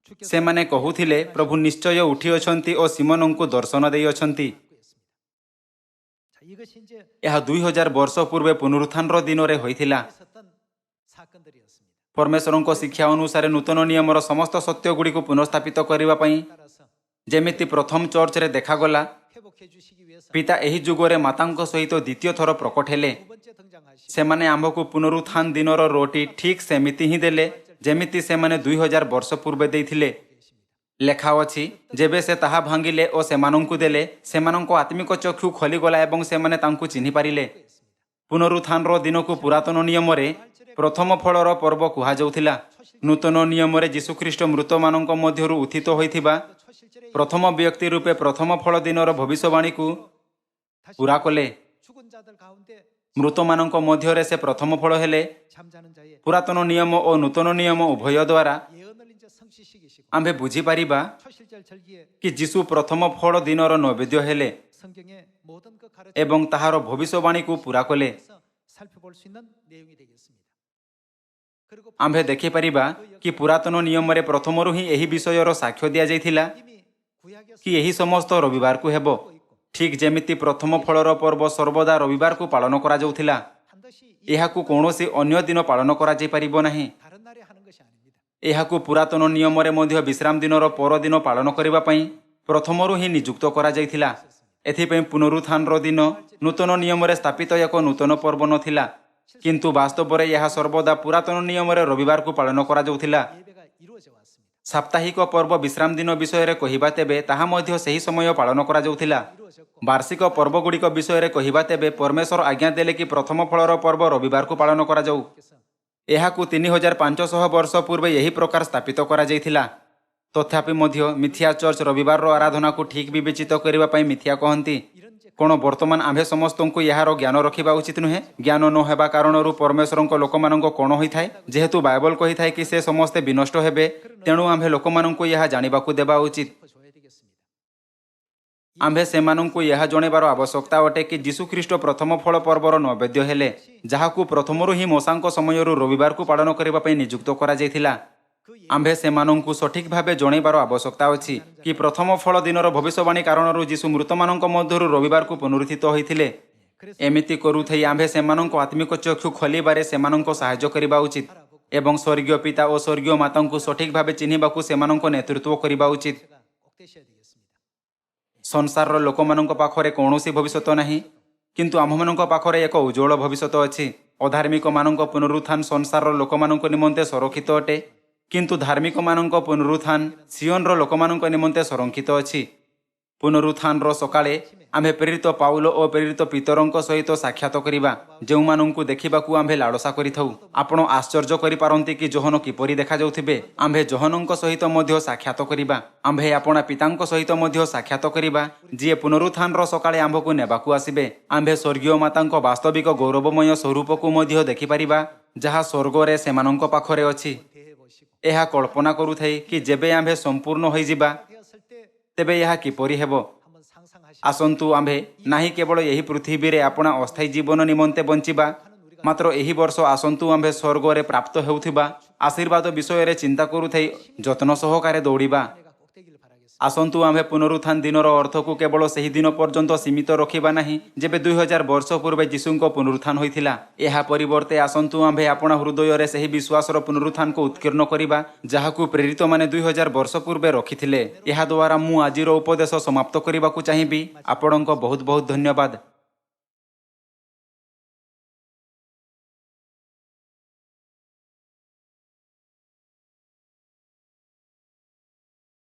주께서 ସେମାନେ କହୁଥିଲେ, ପ୍ରଭୁ ନିଶ୍ଚୟ ଉଠିଅଛନ୍ତି ଓ ସିମୋନଙ୍କୁ ଦର୍ଶନ ଦେଇଅଛନ୍ତି। 자, 이것이 이제 ଏହା 2000 ବର୍ଷ ପୂର୍ବେ ପୁନରୁତ୍ଥାନର ଦିନରେ ହୋଇଥିଲା। 있었던 사건들이었습니다. ପରମେଶ୍ୱରଙ୍କ ଶିକ୍ଷା ଅନୁସାରେ ନୂତନ ନିୟମର ସମସ୍ତ ସତ୍ୟଗୁଡ଼ିକୁ ପୁନଃସ୍ଥାପିତ କରିବା ପାଇଁ 따라서 ଯେମିତି ପ୍ରଥମ ଚର୍ଚ୍ଚରେ ଦେଖାଗଲା, 회복해 주시기 위해서 ପିତା ଏହି ଯୁଗରେ ମାତାଙ୍କ ସହିତ ଦ୍ୱିତୀୟ ଥର ପ୍ରକଟ ହେଲେ। 두 번째 등장하시고 ସେମାନେ ଆମ୍ଭକୁ ପୁନରୁତ୍ଥାନ ଦିନର ରୋଟି ଠିକ୍ ସେମିତି ହିଁ ଦେଲେ ଯେମିତି ସେମାନେ 2000 ବର୍ଷ ପୂର୍ବେ ଦେଇଥିଲେ। ଲେଖା ଅଛି, ଯେବେ ସେ ତାହା ଭାଙ୍ଗିଲେ ଓ ସେମାନଙ୍କୁ ଦେଲେ, ସେମାନଙ୍କ ଆତ୍ମିକ ଚକ୍ଷୁ ଖୋଲିଗଲା ଏବଂ ସେମାନେ ତାଙ୍କୁ ଚିହ୍ନି ପାରିଲେ। ପୁନରୁତ୍ଥାନର ଦିନକୁ ପୁରାତନ ନିୟମରେ ପ୍ରଥମ ଫଳର ପର୍ବ କୁହାଯାଉଥିଲା। ନୂତନ ନିୟମରେ ଯୀଶୁଖ୍ରୀଷ୍ଟ ମୃତମାନଙ୍କ ମଧ୍ୟରୁ ଉତ୍ଥିତ ହୋଇଥିବା 초실절에 ପ୍ରଥମ ବ୍ୟକ୍ତି ରୂପେ ପ୍ରଥମ ଫଳ ଦିନର ଭବିଷ୍ୟବାଣୀକୁ ପୁରା କଲେ। 죽은 자들 가운데 ମୃତମାନଙ୍କ ମଧ୍ୟରେ ସେ ପ୍ରଥମ ଫଳ ହେଲେ। 잠자는 자의 ପୁରାତନ ନିୟମ ଓ ନୂତନ ନିୟମ ଉଭୟ ଦ୍ୱାରା 예언을 이제 성취시키시고 ଆମ୍ଭେ ବୁଝିପାରିବା 초실절 절기에 କି ଯୀଶୁ ପ୍ରଥମ ଫଳ ଦିନର ନୈବେଦ୍ୟ ହେଲେ 성경의 모든 그 가르침 ଏବଂ ତାହାର ଭବିଷ୍ୟବାଣୀକୁ ପୁରା କଲେ। 살펴볼 수 있는 내용이 되겠습니다. 그리고 ଆମ୍ଭେ ଦେଖିପାରିବା କି ପୁରାତନ ନିୟମରେ ପ୍ରଥମରୁ ହିଁ ଏହି ବିଷୟର ସାକ୍ଷ୍ୟ ଦିଆଯାଇଥିଲା 이미 구약에서 କି ଏହି ସମସ୍ତ ରବିବାରକୁ ହେବ। ଠିକ୍ ଯେମିତି ପ୍ରଥମ ଫଳର ପର୍ବ ସର୍ବଦା ରବିବାରକୁ ପାଳନ କରାଯାଉଥିଲା, 반드시 이 ଏହାକୁ କୌଣସି ଅନ୍ୟ ଦିନ ପାଳନ କରାଯାଇପାରିବ ନାହିଁ। 다른 날에 하는 것이 아닙니다. ଏହାକୁ ପୁରାତନ ନିୟମରେ ମଧ୍ୟ ବିଶ୍ରାମ ଦିନର ପରଦିନ ପାଳନ କରିବା ପାଇଁ ପ୍ରଥମରୁ ହିଁ ନିଯୁକ୍ତ କରାଯାଇଥିଲା। ଏଥିପାଇଁ ପୁନରୁତ୍ଥାନର ଦିନ ନୂତନ ନିୟମରେ ସ୍ଥାପିତ ଏକ ନୂତନ ପର୍ବ ନଥିଲା, କିନ୍ତୁ ବାସ୍ତବରେ ଏହା ସର୍ବଦା ପୁରାତନ ନିୟମରେ ରବିବାରକୁ ପାଳନ କରାଯାଉଥିଲା। 예배가 이루어져 왔습니다. ସାପ୍ତାହିକ ପର୍ବ ବିଶ୍ରାମ ଦିନ ବିଷୟରେ କହିବା ତେବେ ତାହା ମଧ୍ୟ ସେହି ସମୟ ପାଳନ କରାଯାଉଥିଲା। 이루어졌고 ବାର୍ଷିକ ପର୍ବଗୁଡ଼ିକ ବିଷୟରେ କହିବା ତେବେ ପରମେଶ୍ୱର ଆଜ୍ଞା ଦେଲେ କି ପ୍ରଥମ ଫଳର ପର୍ବ ରବିବାରକୁ ପାଳନ କରାଯାଉ। 그래서 ଏହାକୁ 3500 ବର୍ଷ ପୂର୍ବେ ଏହି ପ୍ରକାର ସ୍ଥାପିତ କରାଯାଇଥିଲା। ତଥାପି ମଧ୍ୟ ମିଥ୍ୟା ଚର୍ଚ୍ଚ ରବିବାରର ଆରାଧନାକୁ ଠିକ୍ ବିବେଚିତ କରିବା ପାଇଁ ମିଥ୍ୟା କହନ୍ତି। 이런 이제 କ'ଣ ବର୍ତ୍ତମାନ ଆମ୍ଭେ ସମସ୍ତଙ୍କୁ ଏହାର ଜ୍ଞାନ ରଖିବା ଉଚିତ ନୁହେଁ? ଜ୍ଞାନ ନ ହେବା କାରଣରୁ ପରମେଶ୍ୱରଙ୍କ ଲୋକମାନଙ୍କ କ'ଣ ହୋଇଥାଏ? ଯେହେତୁ ବାଇବଲ କହିଥାଏ କି ସେ ସମସ୍ତେ ବିନଷ୍ଟ ହେବେ, ତେଣୁ ଆମ୍ଭେ ଲୋକମାନଙ୍କୁ ଏହା ଜାଣିବାକୁ ଦେବା ଉଚିତ। 줘야 되겠습니다. ଆମ୍ଭେ ସେମାନଙ୍କୁ ଏହା ଜଣାଇବାର ଆବଶ୍ୟକତା ଅଟେ କି ଯୀଶୁଖ୍ରୀଷ୍ଟ ପ୍ରଥମ ଫଳ ପର୍ବର ନୈବେଦ୍ୟ ହେଲେ, ଯାହାକୁ ପ୍ରଥମରୁ ହିଁ ମୋଶାଙ୍କ ସମୟରୁ ରବିବାରକୁ ପାଳନ କରିବା ପାଇଁ ନିଯୁକ୍ତ କରାଯାଇଥିଲା। ଆମ୍ଭେ ସେମାନଙ୍କୁ ସଠିକ୍ ଭାବେ ଜଣାଇବାର ଆବଶ୍ୟକତା ଅଛି କି ପ୍ରଥମ ଫଳ ଦିନର ଭବିଷ୍ୟବାଣୀ କାରଣରୁ ଯୀଶୁ ମୃତମାନଙ୍କ ମଧ୍ୟରୁ ରବିବାରକୁ ପୁନରୁତ୍ଥିତ ହୋଇଥିଲେ। ଏମିତି କରୁଥାଇ ଆମ୍ଭେ ସେମାନଙ୍କ ଆତ୍ମିକ ଚକ୍ଷୁ ଖୋଲିବାରେ ସେମାନଙ୍କୁ ସାହାଯ୍ୟ କରିବା ଉଚିତ ଏବଂ ସ୍ୱର୍ଗୀୟ ପିତା ଓ ସ୍ୱର୍ଗୀୟ ମାତାଙ୍କୁ ସଠିକ୍ ଭାବେ ଚିହ୍ନିବାକୁ ସେମାନଙ୍କ ନେତୃତ୍ୱ କରିବା ଉଚିତ। 제가 꼭 되셔야 되겠습니다. ସଂସାରର ଲୋକମାନଙ୍କ ପାଖରେ କୌଣସି ଭବିଷ୍ୟତ ନାହିଁ, କିନ୍ତୁ ଆମ୍ଭମାନଙ୍କ ପାଖରେ ଏକ ଉଜ୍ଜ୍ୱଳ ଭବିଷ୍ୟତ ଅଛି। ଅଧାର୍ମିକମାନଙ୍କ ପୁନରୁତ୍ଥାନ ସଂସାରର ଲୋକମାନଙ୍କ ନିମନ୍ତେ ସଂରକ୍ଷିତ ଅଟେ, କିନ୍ତୁ ଧାର୍ମିକମାନଙ୍କ ପୁନରୁତ୍ଥାନ ସିଓନର ଲୋକମାନଙ୍କ ନିମନ୍ତେ ସଂରକ୍ଷିତ ଅଛି। ପୁନରୁତ୍ଥାନର ସକାଳେ ଆମ୍ଭେ ପ୍ରେରିତ ପାଉଲ ଓ ପ୍ରେରିତ ପିତରଙ୍କ ସହିତ ସାକ୍ଷାତ କରିବା, ଯେଉଁମାନଙ୍କୁ ଦେଖିବାକୁ ଆମ୍ଭେ ଲାଳସା କରିଥାଉ। ଆପଣ ଆଶ୍ଚର୍ଯ୍ୟ କରିପାରନ୍ତି କି ଜୋହନ କିପରି ଦେଖାଯାଉଥିବେ? ଆମ୍ଭେ ଜୋହନଙ୍କ ସହିତ ମଧ୍ୟ ସାକ୍ଷାତ କରିବା। ଆମ୍ଭେ ଆପଣା ପିତାଙ୍କ ସହିତ ମଧ୍ୟ ସାକ୍ଷାତ କରିବା, ଯିଏ ପୁନରୁତ୍ଥାନର ସକାଳେ ଆମ୍ଭକୁ ନେବାକୁ ଆସିବେ। ଆମ୍ଭେ ସ୍ୱର୍ଗୀୟ ମାତାଙ୍କ ବାସ୍ତବିକ ଗୌରବମୟ ସ୍ୱରୂପକୁ ମଧ୍ୟ ଦେଖିପାରିବା, ଯାହା ସ୍ୱର୍ଗରେ ସେମାନଙ୍କ ପାଖରେ ଅଛି। 대해 보시고 ଏହା କଳ୍ପନା କରୁଥାଏ କି ଯେବେ ଆମ୍ଭେ ସମ୍ପୂର୍ଣ୍ଣ ହୋଇଯିବା, 되었을 때 ତେବେ ଏହା କିପରି ହେବ? 한번 상상하시고 ଆସନ୍ତୁ ଆମ୍ଭେ ନାହିଁ କେବଳ ଏହି ପୃଥିବୀରେ ଆପଣା ଅସ୍ଥାୟୀ ଜୀବନ ନିମନ୍ତେ ବଞ୍ଚିବା, ମାତ୍ର ଏହି ବର୍ଷ ଆସନ୍ତୁ ଆମ୍ଭେ ସ୍ୱର୍ଗରେ ପ୍ରାପ୍ତ ହେଉଥିବା ଆଶୀର୍ବାଦ ବିଷୟରେ ଚିନ୍ତା କରୁଥାଇ ଯତ୍ନ ସହକାରେ ଦୌଡ଼ିବା। 내가 꼭 되기를 바라겠습니다. ଆସନ୍ତୁ ଆମ୍ଭେ ପୁନରୁତ୍ଥାନ ଦିନର ଅର୍ଥକୁ କେବଳ ସେହି ଦିନ ପର୍ଯ୍ୟନ୍ତ ସୀମିତ ରଖିବା ନାହିଁ ଯେବେ 2000 ବର୍ଷ ପୂର୍ବେ ଯୀଶୁଙ୍କ ପୁନରୁତ୍ଥାନ ହୋଇଥିଲା। ଏହା ପରିବର୍ତ୍ତେ ଆସନ୍ତୁ ଆମ୍ଭେ ଆପଣା ହୃଦୟରେ ସେହି ବିଶ୍ୱାସର ପୁନରୁତ୍ଥାନକୁ ଉତ୍କୀର୍ଣ୍ଣ କରିବା, ଯାହାକୁ ପ୍ରେରିତମାନେ 2000 ବର୍ଷ ପୂର୍ବେ ରଖିଥିଲେ। ଏହାଦ୍ୱାରା ମୁଁ ଆଜିର ଉପଦେଶ ସମାପ୍ତ କରିବାକୁ ଚାହିଁବି। ଆପଣଙ୍କ ବହୁତ ବହୁତ ଧନ୍ୟବାଦ।